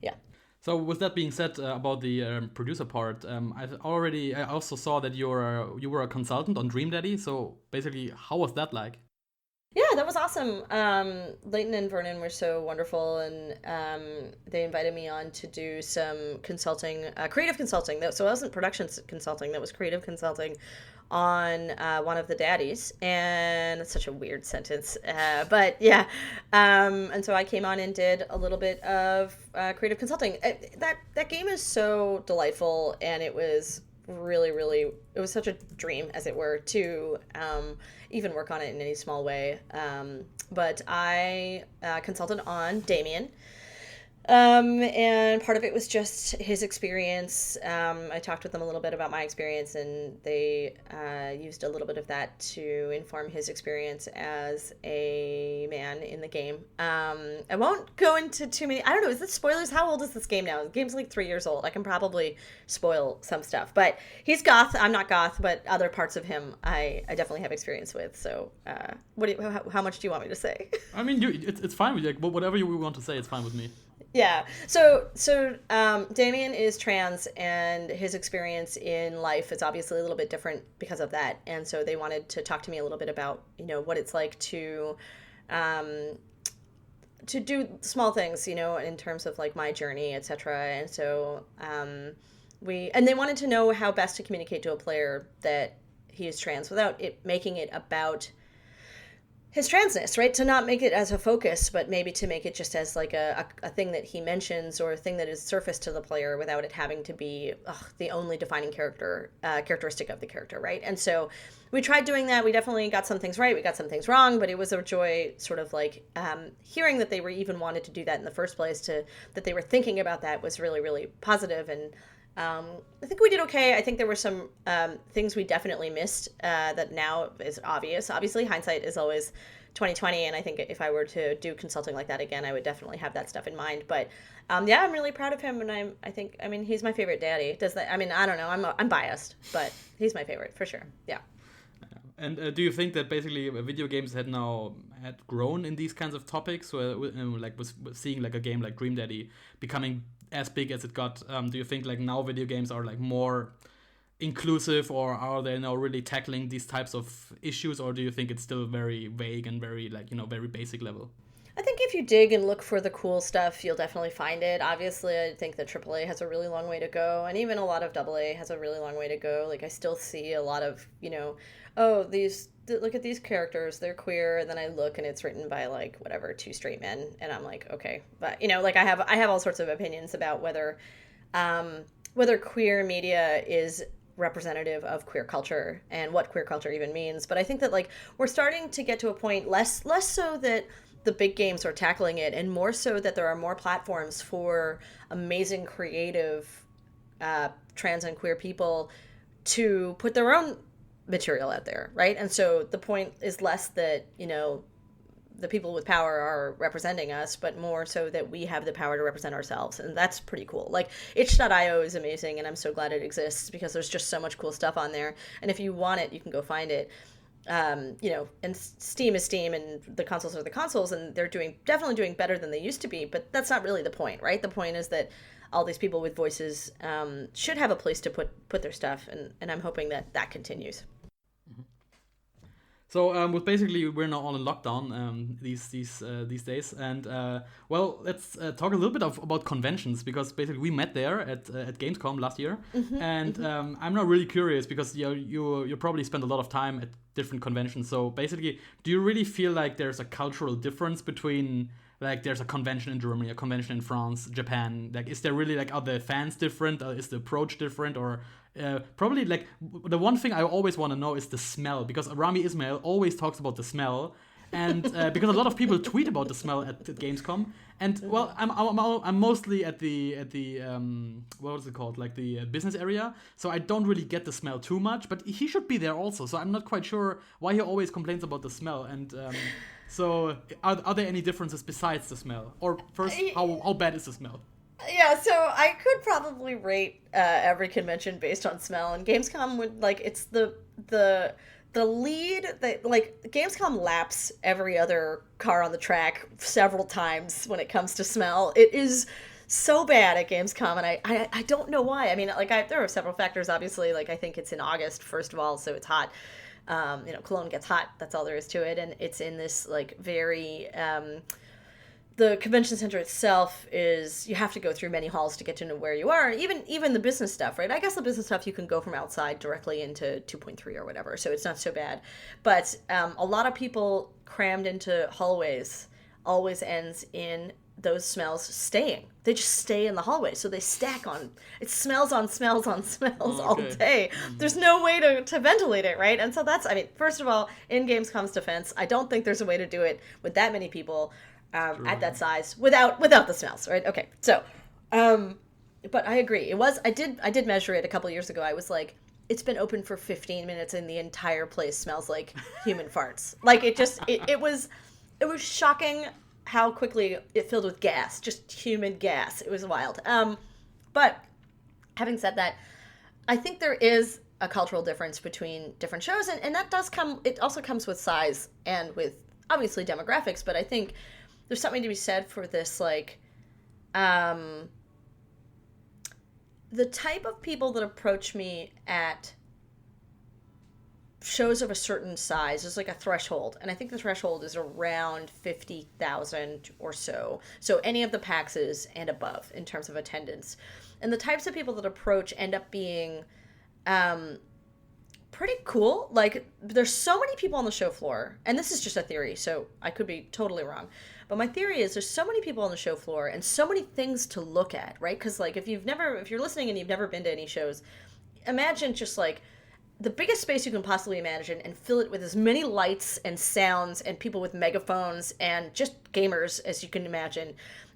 yeah.
So with that being said, about the producer part, I also saw that you were a consultant on Dream Daddy. So basically, how was that like?
Yeah, that was awesome. Leighton and Vernon were so wonderful, and they invited me on to do some consulting, creative consulting. So it wasn't production consulting, that was creative consulting on one of the daddies. And it's such a weird sentence, but yeah. And so I came on and did a little bit of creative consulting. That game is so delightful, and it was really, really, it was such a dream, as it were, to even work on it in any small way. But I consulted on Damien. And part of it was just his experience. I talked with them a little bit about my experience, and they used a little bit of that to inform his experience as a man in the game. I won't go into too many. I don't know. Is this spoilers? How old is this game now? The game's like 3 years old. I can probably spoil some stuff. But he's goth. I'm not goth, but other parts of him I definitely have experience with. So how much do you want me to say?
I mean, it's fine with you. Like, whatever you want to say, it's fine with me.
Yeah. So Damien is trans, and his experience in life is obviously a little bit different because of that. And so they wanted to talk to me a little bit about, what it's like to do small things, in terms of like my journey, etc. And so they wanted to know how best to communicate to a player that he is trans without it making it about his transness, right? To not make it as a focus, but maybe to make it just as like a thing that he mentions, or a thing that is surfaced to the player without it having to be the only defining characteristic of the character, right? And so we tried doing that. We definitely got some things right. We got some things wrong, but it was a joy sort of like hearing that they were even wanted to do that in the first place, that they were thinking about that was really, really positive. And I think we did okay. I think there were some things we definitely missed that now is obvious. Obviously, hindsight is always 2020, and I think if I were to do consulting like that again, I would definitely have that stuff in mind. But yeah, I'm really proud of him, and I think he's my favorite daddy. Does that? I mean, I don't know. I'm biased, but he's my favorite for sure. Yeah.
And do you think that basically video games had grown in these kinds of topics, where like with seeing like a game like Dream Daddy becoming as big as it got? Do you think like now video games are like more inclusive, or are they now really tackling these types of issues, or do you think it's still very vague and very like very basic level?
I think if you dig and look for the cool stuff, you'll definitely find it. Obviously, I think that AAA has a really long way to go, and even a lot of AA has a really long way to go. Like, I still see a lot of, look at these characters, they're queer, and then I look and it's written by like whatever, 2 straight men, and I'm like, okay. But like I have all sorts of opinions about whether queer media is representative of queer culture and what queer culture even means. But I think that like we're starting to get to a point, less so that the big games are tackling it, and more so that there are more platforms for amazing creative trans and queer people to put their own material out there, right? And so the point is less that the people with power are representing us, but more so that we have the power to represent ourselves. And that's pretty cool. Like, itch.io is amazing, and I'm so glad it exists, because there's just so much cool stuff on there, and if you want it, you can go find it. And Steam is Steam, and the consoles are the consoles, and they're definitely doing better than they used to be, but that's not really the point, right? The point is that all these people with voices should have a place to put their stuff, and I'm hoping that continues.
So with basically we're now all in lockdown these days, and well, let's talk a little bit about conventions, because basically we met there at Gamescom last year, and I'm now really curious because you probably spend a lot of time at different conventions. So basically, do you really feel like there's a cultural difference between, like, there's a convention in Germany, a convention in France, Japan? Like, is there really, like, are the fans different? Is the approach different? Or probably, like, the one thing I always want to know is the smell, because Rami Ismail always talks about the smell, and because a lot of people tweet about the smell at Gamescom. And well, I'm mostly at the what was it called, like the business area, so I don't really get the smell too much. But he should be there also, so I'm not quite sure why he always complains about the smell. And so are there any differences besides the smell? Or first, how bad is the smell?
Yeah, so I could probably rate every convention based on smell, and Gamescom would, like, it's the lead that, like, Gamescom laps every other car on the track several times when it comes to smell. It is so bad at Gamescom, and I don't know why. I mean, like, there are several factors, obviously. Like, I think it's in August, first of all, so it's hot. Cologne gets hot. That's all there is to it, and it's in this, like, very the convention center itself is, you have to go through many halls to get to know where you are. Even the business stuff, right? I guess the business stuff you can go from outside directly into 2.3 or whatever, so it's not so bad. But a lot of people crammed into hallways always ends in those smells staying. They just stay in the hallway, so they stack on. It smells on smells on smells all day. There's no way to ventilate it, right? And so that's, I mean, first of all, in Gamescom's defense, I don't think there's a way to do it with that many people. At that size without the smells, right? Okay, so but I agree, I did measure it a couple years ago. I was like, it's been open for 15 minutes and the entire place smells like human farts. Like, it was shocking how quickly it filled with gas, just human gas. It was wild. But having said that, I think there is a cultural difference between different shows, and that does come, it also comes with size and with obviously demographics, but I think there's something to be said for this, like, the type of people that approach me at shows of a certain size is like a threshold, and I think the threshold is around 50,000 or so. So any of the PAXs and above in terms of attendance. And the types of people that approach end up being pretty cool. Like, there's so many people on the show floor, and this is just a theory, so I could be totally wrong. But my theory is there's so many people on the show floor and so many things to look at, right? Because, like, if you're listening and you've never been to any shows, imagine just, like, the biggest space you can possibly imagine and fill it with as many lights and sounds and people with megaphones and just gamers as you can imagine.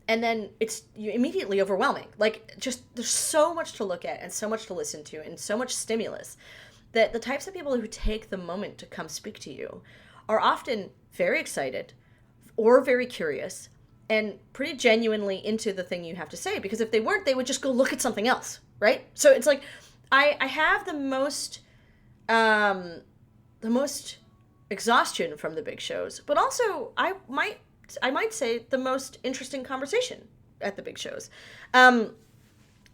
And then it's immediately overwhelming. Like, just, there's so much to look at and so much to listen to and so much stimulus that the types of people who take the moment to come speak to you are often very excited or very curious and pretty genuinely into the thing you have to say, because if they weren't, they would just go look at something else, right? So it's like, I have the most exhaustion from the big shows, but also I might say the most interesting conversation at the big shows. And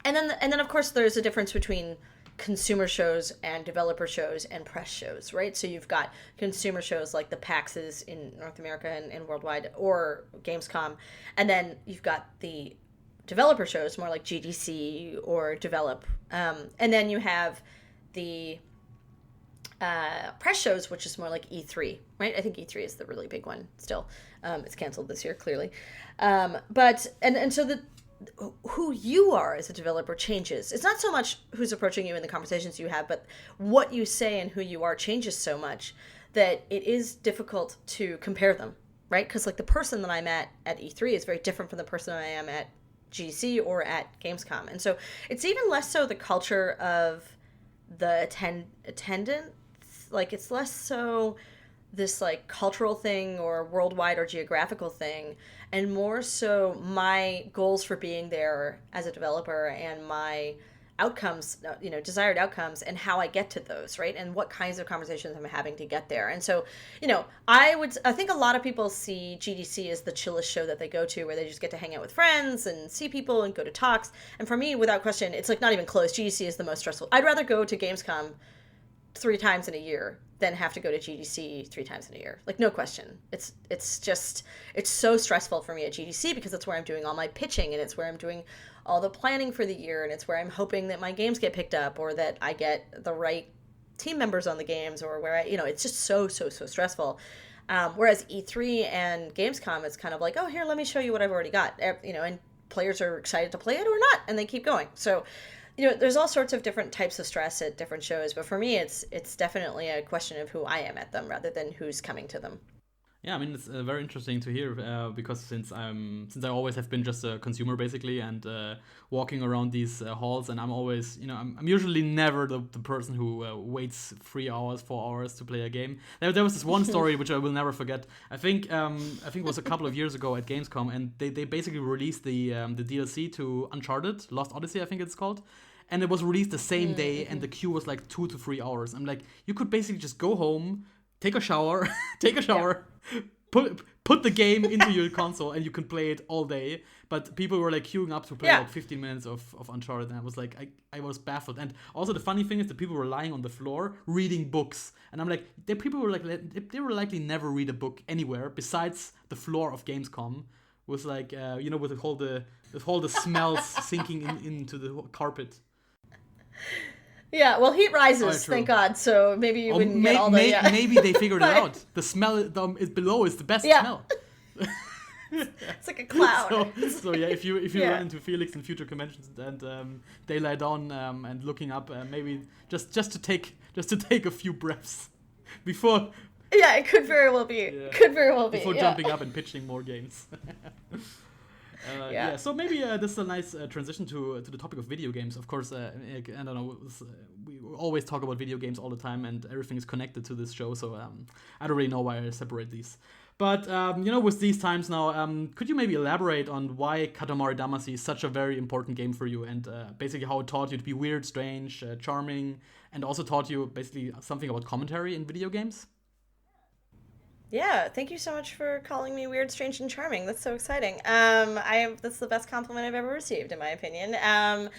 then of course there's a difference between consumer shows and developer shows and press shows, right? So you've got consumer shows like the PAXs in North America and worldwide, or Gamescom, and then you've got the developer shows more like GDC or Develop, and then you have the press shows, which is more like E3, right? I think E3 is the really big one still. It's canceled this year, clearly, but so who you are as a developer changes. It's not so much who's approaching you in the conversations you have, but what you say and who you are changes so much that it is difficult to compare them, right? Because, like, the person that I'm at E3 is very different from the person I am at GDC or at Gamescom. And so it's even less so the culture of the attendance. Like, it's less so this, like, cultural thing or worldwide or geographical thing, and more so my goals for being there as a developer and my outcomes, desired outcomes, and how I get to those, right? And what kinds of conversations I'm having to get there. And so, I think a lot of people see GDC as the chillest show that they go to, where they just get to hang out with friends and see people and go to talks. And for me, without question, it's like not even close. GDC is the most stressful. I'd rather go to Gamescom 3 times in a year then have to go to GDC 3 times in a year. Like, no question. It's so stressful for me at GDC because it's where I'm doing all my pitching, and it's where I'm doing all the planning for the year, and it's where I'm hoping that my games get picked up or that I get the right team members on the games, or where it's just so stressful. Whereas E3 and Gamescom, it's kind of like, oh, here, let me show you what I've already got, and players are excited to play it or not, and they keep going. So, there's all sorts of different types of stress at different shows, but for me, it's definitely a question of who I am at them rather than who's coming to them.
Yeah, I mean, it's very interesting to hear because since I always have been just a consumer basically, and walking around these halls, and I'm always, I'm usually never the person who waits 3 hours, 4 hours to play a game. There was this one story which I will never forget. I think it was a couple of years ago at Gamescom, and they basically released the DLC to Uncharted, Lost Odyssey, I think it's called. And it was released the same day, and the queue was like 2 to 3 hours. I'm like, you could basically just go home, take a shower, put the game into your console, and you can play it all day. But people were like queuing up to play like 15 minutes of Uncharted, and I was like, I was baffled. And also the funny thing is that people were lying on the floor reading books, and I'm like, they were likely never read a book anywhere besides the floor of Gamescom, with like with all the smells sinking into the carpet.
Yeah, well, heat rises, thank God, so maybe you wouldn't get all the...
Maybe they figured it out. The smell is below is the best smell.
It's like a cloud.
So yeah, if you run into Felix in future conventions and they lie down and looking up, maybe just to take a few breaths before...
Yeah, it could very well be.
Before jumping up and pitching more games. So maybe this is a nice transition to the topic of video games. Of course, I don't know, we always talk about video games all the time, and everything is connected to this show, so I don't really know why I separate these. But, with these times now, could you maybe elaborate on why Katamari Damacy is such a very important game for you, and basically how it taught you to be weird, strange, charming, and also taught you basically something about commentary in video games?
Yeah, thank you so much for calling me weird, strange, and charming. That's so exciting. That's the best compliment I've ever received, in my opinion. So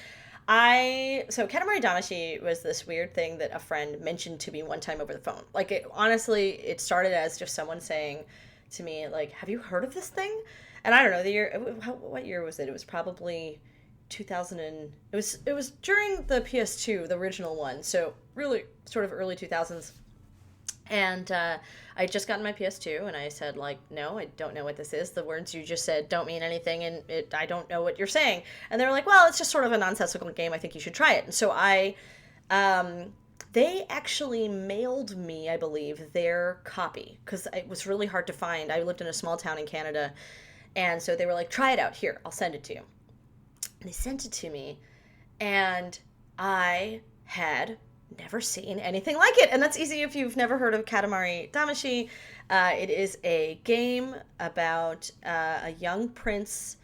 Katamari Damacy was this weird thing that a friend mentioned to me one time over the phone. Like, it started as just someone saying to me, like, have you heard of this thing? And I don't know, what year was it? It was probably 2000 and, it was during the PS2, the original one. So really sort of early 2000s. And I had just gotten my PS2, and I said, like, no, I don't know what this is. The words you just said don't mean anything, and I don't know what you're saying. And they were like, well, it's just sort of a nonsensical game. I think you should try it. And so they actually mailed me, I believe, their copy, because it was really hard to find. I lived in a small town in Canada, and so they were like, try it out. Here, I'll send it to you. And they sent it to me, and I had never seen anything like it. And that's easy if you've never heard of Katamari Damacy. It is a game about a young prince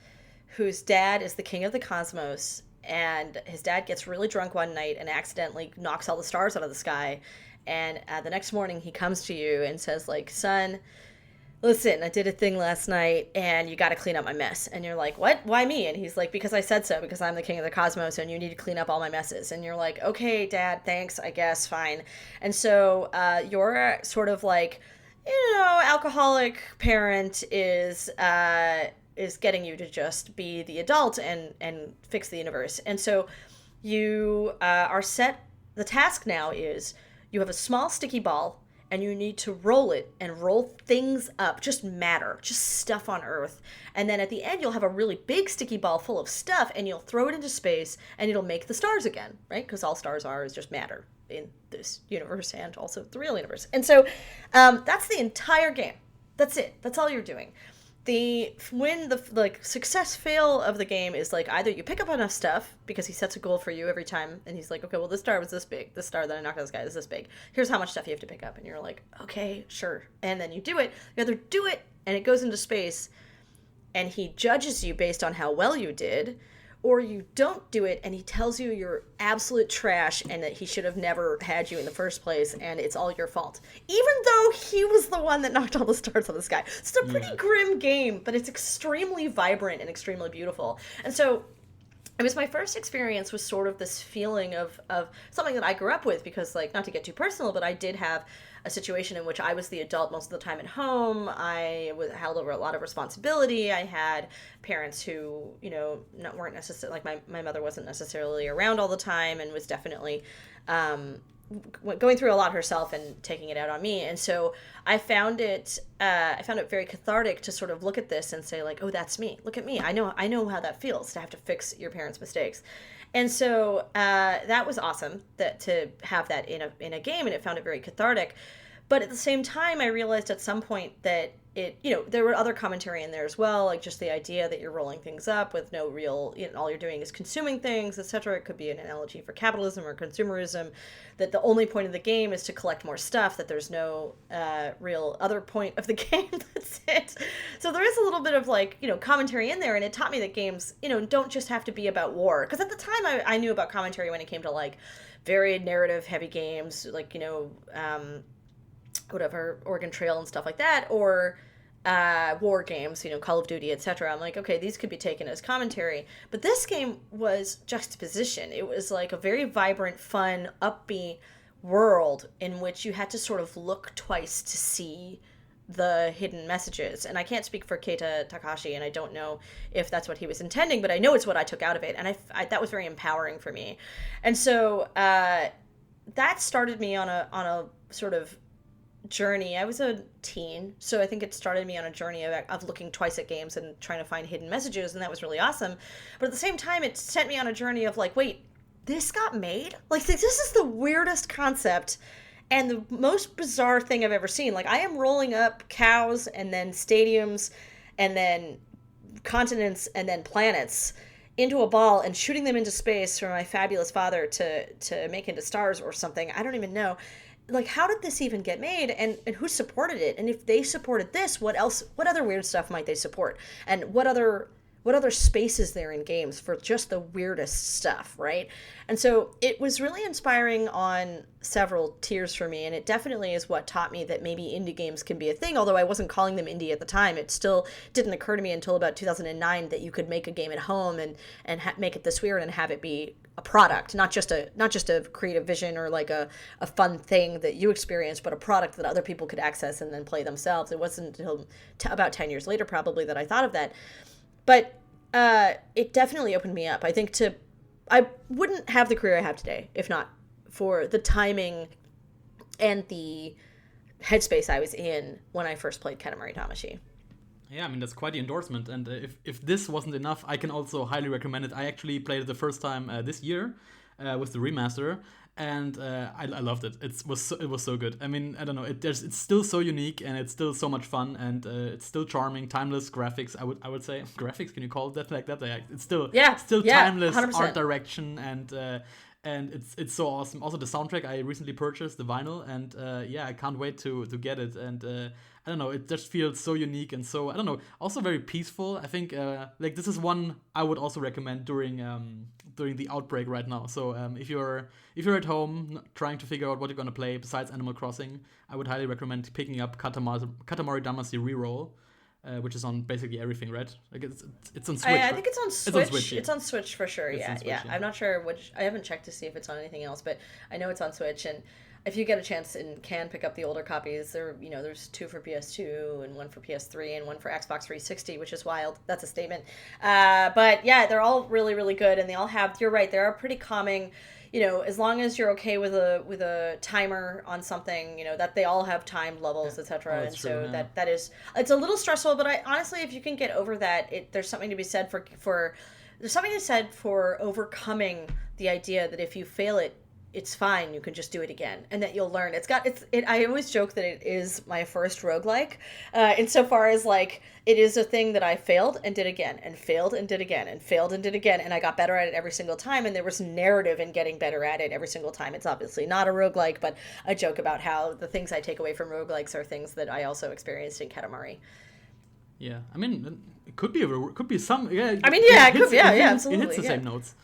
whose dad is the king of the cosmos, and his dad gets really drunk one night and accidentally knocks all the stars out of the sky. And the next morning he comes to you and says, like, son, listen, I did a thing last night, and you got to clean up my mess. And you're like, what? Why me? And he's like, because I said so, because I'm the king of the cosmos, and you need to clean up all my messes. And you're like, okay, Dad, thanks, I guess, fine. And so your sort of like, alcoholic parent is getting you to just be the adult and fix the universe. And so you are set, the task now is you have a small sticky ball, and you need to roll it and roll things up, just matter, just stuff on Earth. And then at the end, you'll have a really big sticky ball full of stuff, and you'll throw it into space, and it'll make the stars again, right? Because all stars are is just matter in this universe and also the real universe. And so that's the entire game. That's it. That's all you're doing. The success fail of the game is like either you pick up enough stuff because he sets a goal for you every time, and he's like, okay, well, this star was this big, this star that I knocked out this guy is this big, here's how much stuff you have to pick up, and you're like, okay, sure. And then you do it. You either do it and it goes into space and he judges you based on how well you did, or you don't do it and he tells you you're absolute trash and that he should have never had you in the first place and it's all your fault, even though he was the one that knocked all the stars out of the sky. It's a pretty grim game, but it's extremely vibrant and extremely beautiful. And so it was my first experience with sort of this feeling of something that I grew up with, because, like, not to get too personal, but I did have a situation in which I was the adult most of the time at home. I held over a lot of responsibility. I had parents who, weren't necessarily, like my mother wasn't necessarily around all the time and was definitely going through a lot herself and taking it out on me. And so I found it very cathartic to sort of look at this and say, like, oh, that's me. Look at me. I know how that feels to have to fix your parents' mistakes. And so that was awesome to have that in a game, and it found it very cathartic. But at the same time, I realized at some point that there were other commentary in there as well, like just the idea that you're rolling things up with no real, all you're doing is consuming things, etc. It could be an analogy for capitalism or consumerism, that the only point of the game is to collect more stuff, that there's no real other point of the game. That's it. So there is a little bit of commentary in there, and it taught me that games, don't just have to be about war. Because at the time I knew about commentary when it came to very narrative heavy games, whatever, Oregon Trail and stuff like that, or war games, Call of Duty, etc. I'm like, okay, these could be taken as commentary. But this game was juxtaposition. It was like a very vibrant, fun, upbeat world in which you had to sort of look twice to see the hidden messages. And I can't speak for Keita Takahashi, and I don't know if that's what he was intending, but I know it's what I took out of it. And I that was very empowering for me. And so that started me on a sort of journey. I was a teen, so I think it started me on a journey of looking twice at games and trying to find hidden messages, and that was really awesome. But at the same time, it sent me on a journey of wait, this got made? This is the weirdest concept and the most bizarre thing I've ever seen. I am rolling up cows and then stadiums and then continents and then planets into a ball and shooting them into space for my fabulous father to make into stars or something. I don't even know. How did this even get made, and who supported it? And if they supported this, what other weird stuff might they support? And what other space is there in games for just the weirdest stuff, right? And so it was really inspiring on several tiers for me, and it definitely is what taught me that maybe indie games can be a thing, although I wasn't calling them indie at the time. It still didn't occur to me until about 2009 that you could make a game at home and make it this weird and have it be a product, not just a creative vision or a fun thing that you experience, but a product that other people could access and then play themselves. It wasn't until about 10 years later probably that I thought of that. But it definitely opened me up. I think I wouldn't have the career I have today if not for the timing and the headspace I was in when I first played Katamari Damacy.
Yeah, I mean, that's quite the endorsement. And if this wasn't enough, I can also highly recommend it. I actually played it the first time this year with the remaster. And I loved it. It was so good. I mean, I don't know. It's still so unique, and it's still so much fun, and it's still charming, timeless graphics. I would say graphics. Can you call it that like that? It's still timeless 100%. Art direction, and it's so awesome. Also, the soundtrack, I recently purchased the vinyl, and I can't wait to get it. And I don't know, it just feels so unique and so, I don't know, also very peaceful. I think this is one I would also recommend during the outbreak right now. So if you're at home trying to figure out what you're gonna play besides Animal Crossing, I would highly recommend picking up Katamari Damacy Reroll, which is on basically everything, right? It's on Switch.
I think it's on Switch. It's on Switch,
It's
on Switch for sure.
Yeah.
I'm not sure which. I haven't checked to see if it's on anything else, but I know it's on Switch. And if you get a chance and can pick up the older copies, there's 2 for PS2 and 1 for PS3 and 1 for Xbox 360, which is wild. That's a statement. But yeah, they're all really, really good, and they all have. You're right. They are pretty calming. As long as you're okay with a timer on something, that they all have time levels, etc. And so true, that is, it's a little stressful, but I honestly, if you can get over that, there's something to be said for overcoming the idea that if you fail it, it's fine, you can just do it again, and that you'll learn. I always joke that it is my first roguelike, insofar as it is a thing that I failed and did again, and failed and did again, and failed and did again, and I got better at it every single time, and there was narrative in getting better at it every single time. It's obviously not a roguelike, but I joke about how the things I take away from roguelikes are things that I also experienced in Katamari.
Yeah, I mean, it could be some. Yeah,
I mean, yeah, absolutely.
It hits the same notes.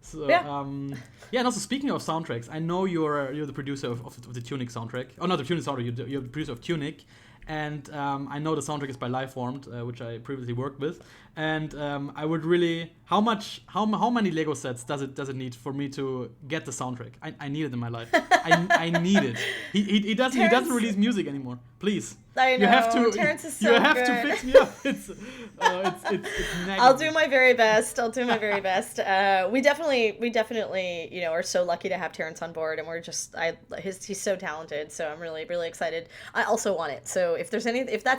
So, and also speaking of soundtracks, I know you're the producer of the Tunic soundtrack. Oh, not the Tunic soundtrack. You're the producer of Tunic, and I know the soundtrack is by Lifeformed, which I previously worked with, and I would really how many Lego sets does it need for me to get the soundtrack? I need it in my life. I need it. He doesn't release music anymore. Please.
I know. Terrence is so
You have to fix me up. It's
I'll do my very best. We definitely, are so lucky to have Terrence on board, and he's so talented. So I'm really, really excited. I also want it. So if that's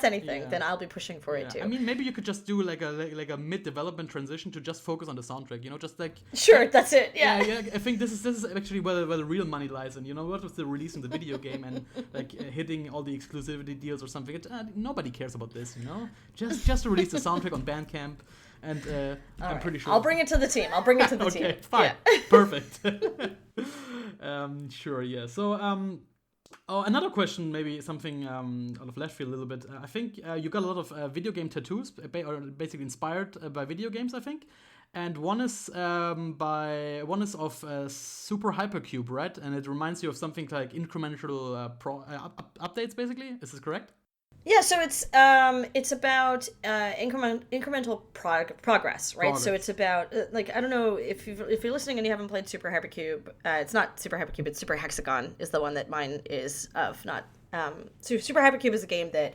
anything, then I'll be pushing for it too.
I mean, maybe you could just do like a mid-development transition to just focus on the soundtrack. Just like
sure, that's it. Yeah.
I think this is actually where the real money lies, and what was the release in the video game and like hitting all the exclusivity deals or something. Nobody cares about this, Just release the soundtrack on Bandcamp, and I'm pretty sure
I'll bring it to the team.
Okay, fine, perfect. Sure, yeah. So, another question, maybe something out of left field a little bit. I think you got a lot of video game tattoos, basically inspired by video games, I think. And one is of Super Hypercube, right? And it reminds you of something like incremental updates, basically. Is this correct?
Yeah, so it's about incremental progress, right? So it's about I don't know if you're listening and you haven't played Super Hypercube. It's not Super Hypercube. It's Super Hexagon is the one that mine is of. Not so Super Hypercube is a game that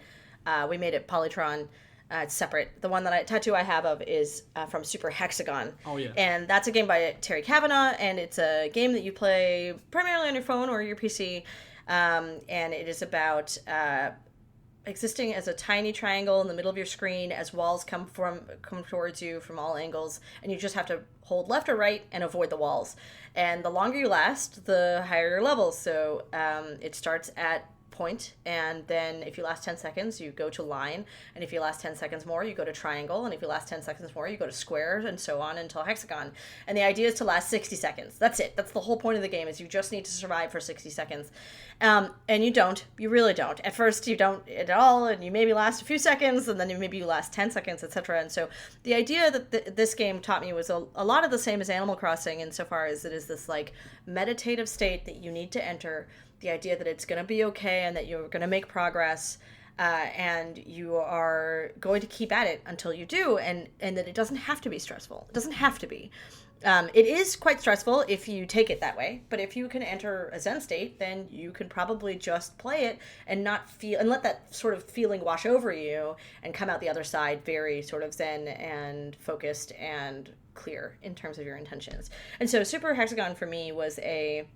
we made at Polytron. It's separate. The one tattoo I have of is from Super Hexagon.
Oh, yeah.
And that's a game by Terry Kavanagh, and it's a game that you play primarily on your phone or your PC. And it is about existing as a tiny triangle in the middle of your screen as walls come towards you from all angles, and you just have to hold left or right and avoid the walls. And the longer you last, the higher your levels. So it starts at point, and then if you last 10 seconds you go to line, and if you last 10 seconds more you go to triangle, and if you last 10 seconds more you go to square, and so on until hexagon. And the idea is to last 60 seconds. That's it. That's the whole point of the game, is you just need to survive for 60 seconds. And you really don't. At first you don't at all, and you maybe last a few seconds, and then maybe you last 10 seconds, etc. And so the idea that this game taught me was a lot of the same as Animal Crossing, insofar as it is this like meditative state that you need to enter. The idea that it's going to be okay, and that you're going to make progress, and you are going to keep at it until you do, and that it doesn't have to be stressful. It doesn't have to be. It is quite stressful if you take it that way, but if you can enter a Zen state, then you can probably just play it and not feel, and let that sort of feeling wash over you, and come out the other side very sort of Zen and focused and clear in terms of your intentions. And so Super Hexagon for me was a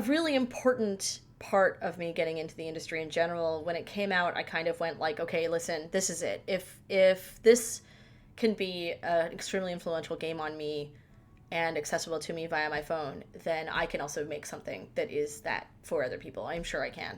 really important part of me getting into the industry in general. When it came out, I kind of went like, okay, listen, this is it. If this can be an extremely influential game on me and accessible to me via my phone, then I can also make something that is that for other people. I'm sure I can.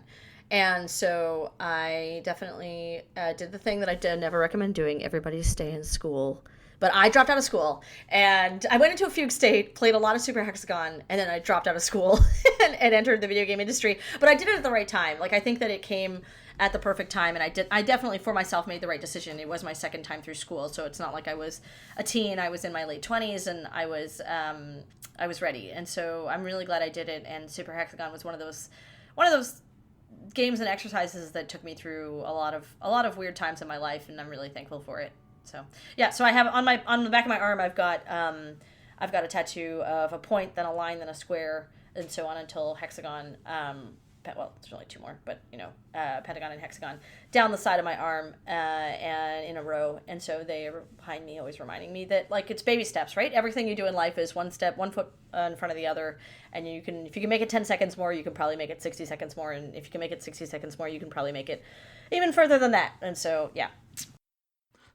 And so I definitely did the thing that I never recommend doing. Everybody stay in school. But I dropped out of school, and I went into a fugue state, played a lot of Super Hexagon, and then I dropped out of school and entered the video game industry. But I did it at the right time. Like, I think that it came at the perfect time, and I definitely, for myself, made the right decision. It was my second time through school, so it's not like I was a teen. I was in my late 20s, and I was ready. And so I'm really glad I did it, and Super Hexagon was one of those games and exercises that took me through a lot of weird times in my life, and I'm really thankful for it. So yeah, so I have on the back of my arm, I've got a tattoo of a point, then a line, then a square, and so on until hexagon. Well, it's really two more, but pentagon and hexagon down the side of my arm, and in a row. And so they are behind me, always reminding me that like it's baby steps, right? Everything you do in life is one step, 1 foot in front of the other. And if you can make it 10 seconds more, you can probably make it 60 seconds more. And if you can make it 60 seconds more, you can probably make it even further than that. And so, yeah.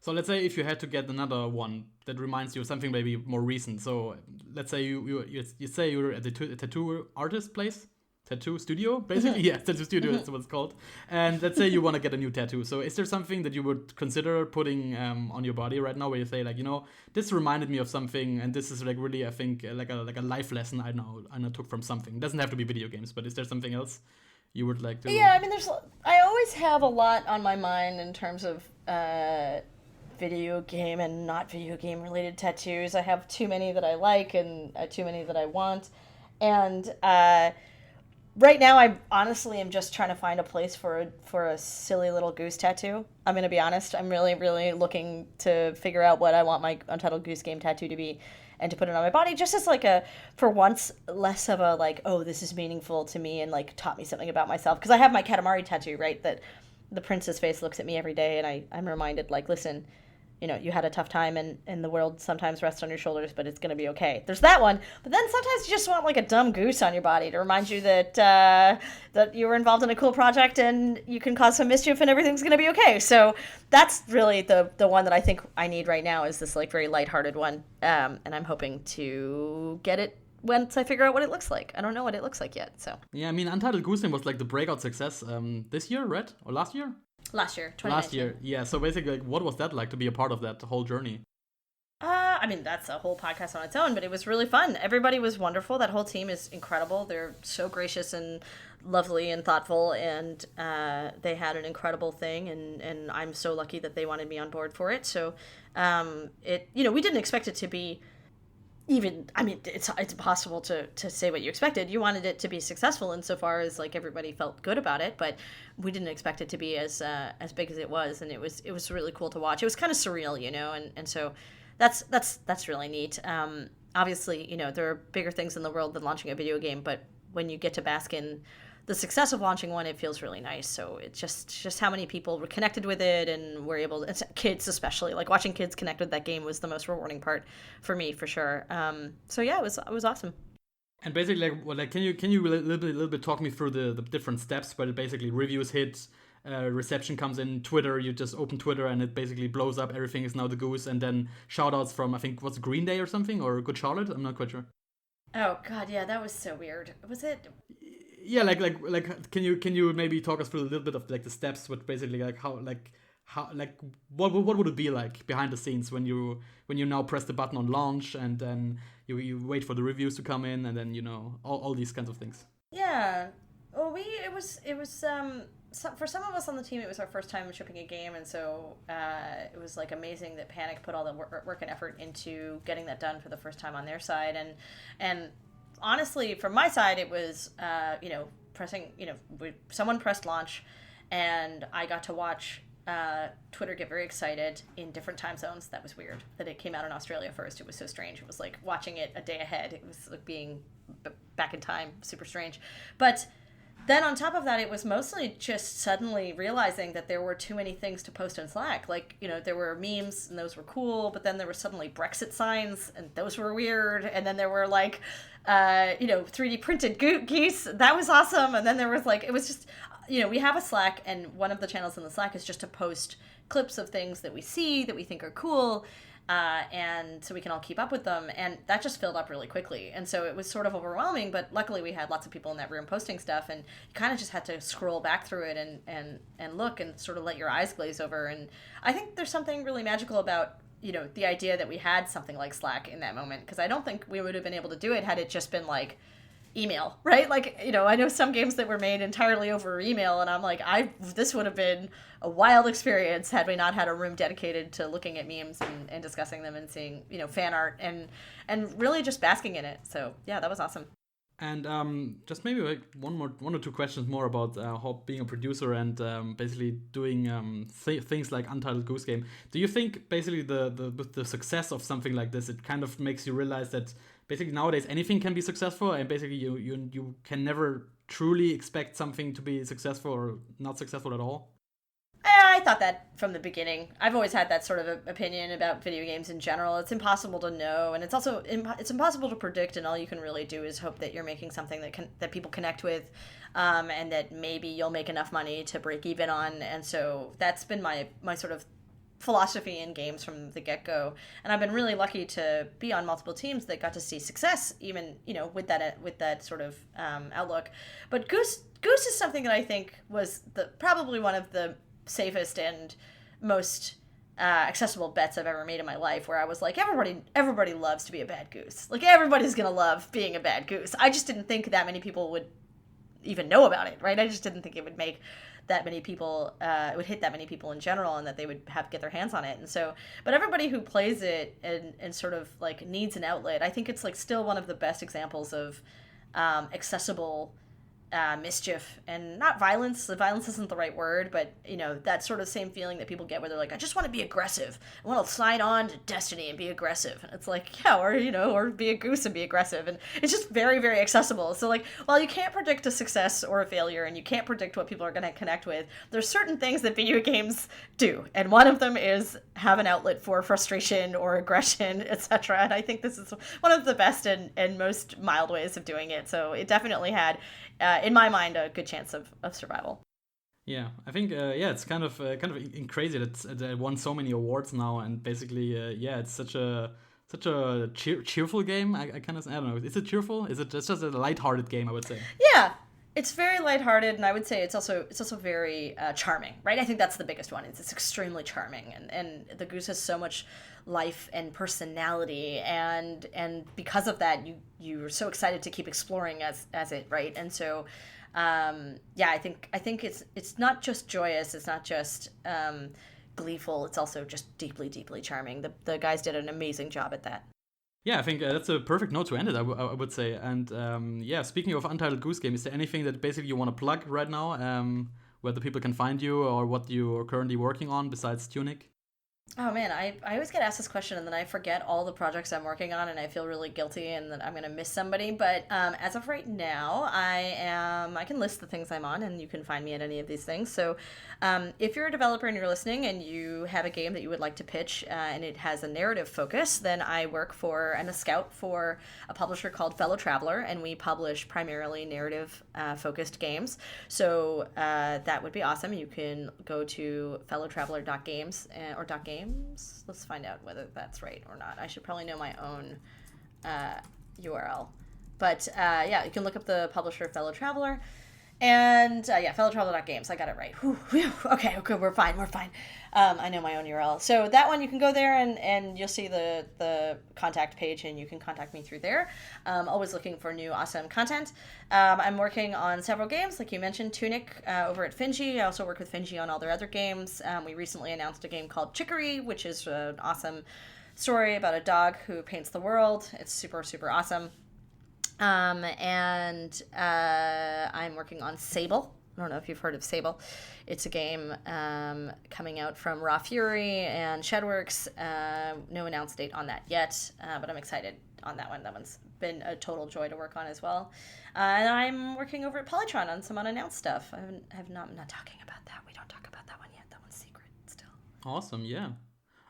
So let's say if you had to get another one that reminds you of something maybe more recent. So let's say you say you're at the tattoo artist place, tattoo studio, basically. Yeah, tattoo studio is what it's called. And let's say you want to get a new tattoo. So is there something that you would consider putting on your body right now, where you say like, this reminded me of something, and this is like really, I think, like a life lesson I took from something. It doesn't have to be video games, but is there something else you would like to?
Yeah, I mean, I always have a lot on my mind in terms of video game and not video game related tattoos. I have too many that I like and too many that I want. And Right now, I honestly am just trying to find a place for a silly little goose tattoo. I'm gonna be honest. I'm really, really looking to figure out what I want my Untitled Goose Game tattoo to be, and to put it on my body, just as like a, for once, less of a like, oh, this is meaningful to me and like taught me something about myself. Because I have my Katamari tattoo, right? That the prince's face looks at me every day, and I'm reminded, like, listen, you had a tough time, and the world sometimes rests on your shoulders, but it's going to be okay. There's that one. But then sometimes you just want, like, a dumb goose on your body to remind you that that you were involved in a cool project and you can cause some mischief and everything's going to be okay. So that's really the one that I think I need right now, is this, like, very lighthearted one. And I'm hoping to get it once I figure out what it looks like. I don't know what it looks like yet, so.
Yeah, I mean, Untitled Goose Game was, like, the breakout success this year, right? Or last year?
Last year, 2019.
Last year, yeah. So basically, like, what was that like to be a part of that whole journey?
I mean, that's a whole podcast on its own, but it was really fun. Everybody was wonderful. That whole team is incredible. They're so gracious and lovely and thoughtful, and they had an incredible thing, and I'm so lucky that they wanted me on board for it. So, we didn't expect it to be even, I mean, it's impossible to say what you expected. You wanted it to be successful insofar as, like, everybody felt good about it, but we didn't expect it to be as big as it was, and it was really cool to watch. It was kind of surreal, and so that's really neat. Obviously, there are bigger things in the world than launching a video game, but when you get to bask in the success of launching one, it feels really nice. So it's just how many people were connected with it, and were able to, kids especially, like watching kids connect with that game was the most rewarding part for me, for sure. So yeah, it was awesome.
And basically, like can you a little bit talk me through the different steps where basically reviews hit, reception comes in, Twitter, you just open Twitter and it basically blows up, everything is now the goose, and then shout outs from, I think, what's Green Day or something, or Good Charlotte? I'm not quite sure.
Oh god, yeah, that was so weird. Was it?
Yeah, like can you maybe talk us through a little bit of like the steps with basically like how what would it be like behind the scenes when you now press the button on launch, and then you wait for the reviews to come in, and then all these kinds of things.
Yeah. Well, it was for some of us on the team, it was our first time shipping a game, and so it was like amazing that Panic put all the work and effort into getting that done for the first time on their side, and honestly, from my side, it was pressing. Someone pressed launch, and I got to watch Twitter get very excited in different time zones. That was weird that it came out in Australia first. It was so strange. It was like watching it a day ahead. It was like being back in time, super strange, but. Then on top of that, it was mostly just suddenly realizing that there were too many things to post in Slack. Like, there were memes, and those were cool, but then there were suddenly Brexit signs, and those were weird. And then there were, like, 3D printed geese. That was awesome. And then there was, like, it was just, we have a Slack, and one of the channels in the Slack is just to post clips of things that we see, that we think are cool. And so we can all keep up with them, and that just filled up really quickly, and so it was sort of overwhelming, but luckily we had lots of people in that room posting stuff, and you kind of just had to scroll back through it and look and sort of let your eyes glaze over. And I think there's something really magical about the idea that we had something like Slack in that moment, because I don't think we would have been able to do it had it just been like email, right? Like, I know some games that were made entirely over email, and I'm like, this would have been a wild experience had we not had a room dedicated to looking at memes and discussing them and seeing, fan art and really just basking in it. So yeah, that was awesome.
And just maybe like one or two questions more about how being a producer and basically doing things like Untitled Goose Game. Do you think basically the success of something like this, it kind of makes you realize that basically nowadays anything can be successful, and basically you can never truly expect something to be successful or not successful at all?
I thought that from the beginning. I've always had that sort of opinion about video games in general. It's impossible to know, and it's also it's impossible to predict, and all you can really do is hope that you're making something that people connect with, and that maybe you'll make enough money to break even on. And so that's been my sort of philosophy in games from the get-go, and I've been really lucky to be on multiple teams that got to see success even with that sort of outlook. But Goose is something that I think was probably one of the safest and most accessible bets I've ever made in my life, where I was like, everybody loves to be a bad goose. Like, everybody's gonna love being a bad goose. I just didn't think that many people would even know about it, right? I just didn't think it would make that many people, it would hit that many people in general, and that they would get their hands on it. And so, but everybody who plays it and sort of like needs an outlet, I think it's like still one of the best examples of accessible mischief and not violence. Violence isn't the right word, but that sort of same feeling that people get where they're like, I just want to be aggressive. I want to sign on to Destiny and be aggressive. And it's like, yeah, or be a goose and be aggressive. And it's just very, very accessible. So like, while you can't predict a success or a failure, and you can't predict what people are going to connect with, there's certain things that video games do, and one of them is have an outlet for frustration or aggression, etc. And I think this is one of the best and most mild ways of doing it. So it definitely had, in my mind, a good chance of survival.
Yeah, I think it's kind of crazy that it won so many awards now, and basically it's such a cheerful game. I don't know. Is it cheerful? Is it just a lighthearted game? I would say.
Yeah, it's very lighthearted, and I would say it's also very charming, right? I think that's the biggest one. It's extremely charming, and the goose has so much life and personality, and because of that, you're so excited to keep exploring as it, right? And so, I think it's not just joyous, it's not just gleeful, it's also just deeply, deeply charming. The guys did an amazing job at that.
Yeah, I think that's a perfect note to end it, I would say. And speaking of Untitled Goose Game, is there anything that basically you want to plug right now? Whether people can find you or what you are currently working on besides Tunic?
Oh man, I always get asked this question and then I forget all the projects I'm working on and I feel really guilty and that I'm going to miss somebody. But as of right now, I can list the things I'm on and you can find me at any of these things. So if you're a developer and you're listening and you have a game that you would like to pitch and it has a narrative focus, then I work I'm a scout for a publisher called Fellow Traveler, and we publish primarily narrative focused games. So that would be awesome. You can go to fellowtraveler.games or .games. Let's find out whether that's right or not. I should probably know my own URL. But you can look up the publisher Fellow Traveler. And fellowtraveler.games. I got it right. Whew. Okay, we're fine. I know my own URL. So that one, you can go there and you'll see the contact page and you can contact me through there. Always looking for new awesome content. I'm working on several games, like you mentioned, Tunic over at Finji. I also work with Finji on all their other games. We recently announced a game called Chicory, which is an awesome story about a dog who paints the world. It's super, super awesome. I'm working on Sobble. I don't know if you've heard of Sobble. It's a game coming out from Raw Fury and Shedworks. No announced date on that yet, but I'm excited on that one. That one's been a total joy to work on as well. And I'm working over at Polytron on some unannounced stuff. I'm not talking about that. We don't talk about that one yet. That one's secret still.
Awesome, yeah.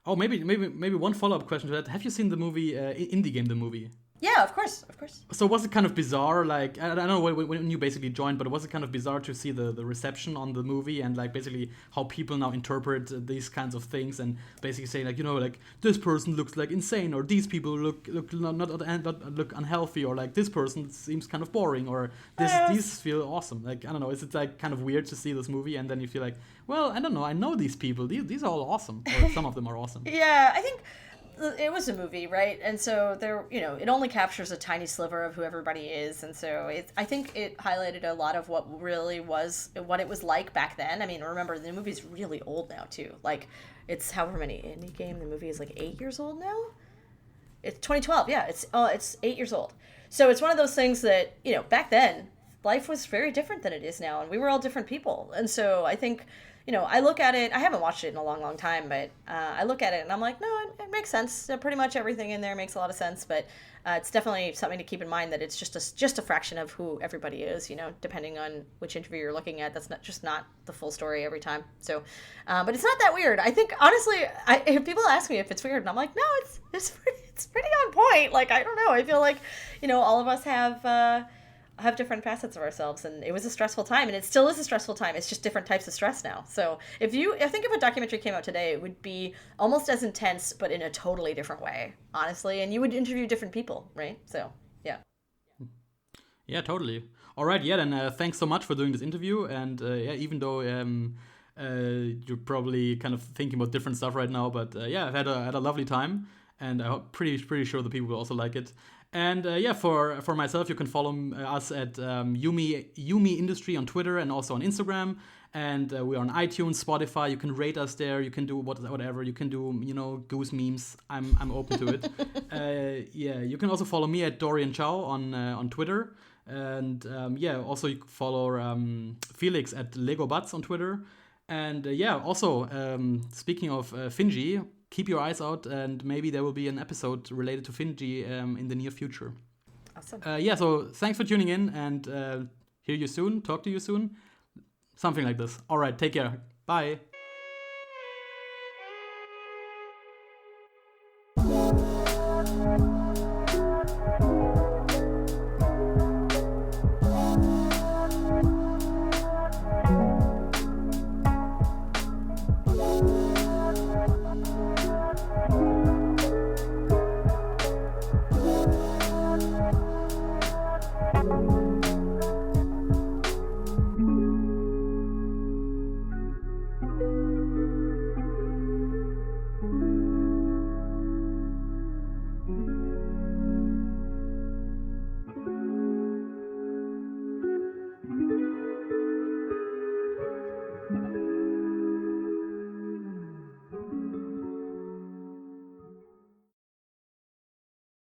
Oh, maybe one follow-up question to that. Have you seen the movie, Indie Game, the movie?
Yeah, of course.
So was it kind of bizarre, like, I don't know when you basically joined, but was it kind of bizarre to see the reception on the movie and like basically how people now interpret these kinds of things and basically say like, like this person looks like insane or these people look not look unhealthy or like this person seems kind of boring or these feel awesome. Like, I don't know, is it like kind of weird to see this movie and then you feel like, well, I don't know, I know these people, these are all awesome, or some of them are awesome.
Yeah, I think it was a movie, right? And so there, it only captures a tiny sliver of who everybody is, and so I think it highlighted a lot of what it was like back then. I mean, remember the movie's really old now too. Like, it's however many Indie Game. The movie is like 8 years old now. It's 2012. Yeah, it's 8 years old. So it's one of those things that back then life was very different than it is now, and we were all different people. And so I think. I look at it, I haven't watched it in a long, long time, but I look at it and I'm like, no, it makes sense. Pretty much everything in there makes a lot of sense, but it's definitely something to keep in mind that it's just a fraction of who everybody is, depending on which interview you're looking at. That's not the full story every time. So, but it's not that weird. I think, honestly, if people ask me if it's weird, and I'm like, no, it's pretty on point. Like, I don't know. I feel like, all of us have different facets of ourselves, and it was a stressful time, and it still is a stressful time. It's just different types of stress now. So I think if a documentary came out today, it would be almost as intense, but in a totally different way, honestly, and you would interview different people, right? So, yeah.
Yeah, totally. All right, yeah, then thanks so much for doing this interview, and even though you're probably kind of thinking about different stuff right now, but I've had a lovely time, and I'm pretty sure the people will also like it. And for myself, you can follow us at Yumi Industry on Twitter and also on Instagram. And we're on iTunes, Spotify. You can rate us there. You can do whatever. You can do, goose memes. I'm open to it. You can also follow me at Dorian Chow on Twitter. And also you can follow Felix at Lego Butts on Twitter. And also speaking of Finji, keep your eyes out, and maybe there will be an episode related to Finji in the near future.
Awesome.
So thanks for tuning in, and hear you soon, talk to you soon, something like this. All right, take care. Bye.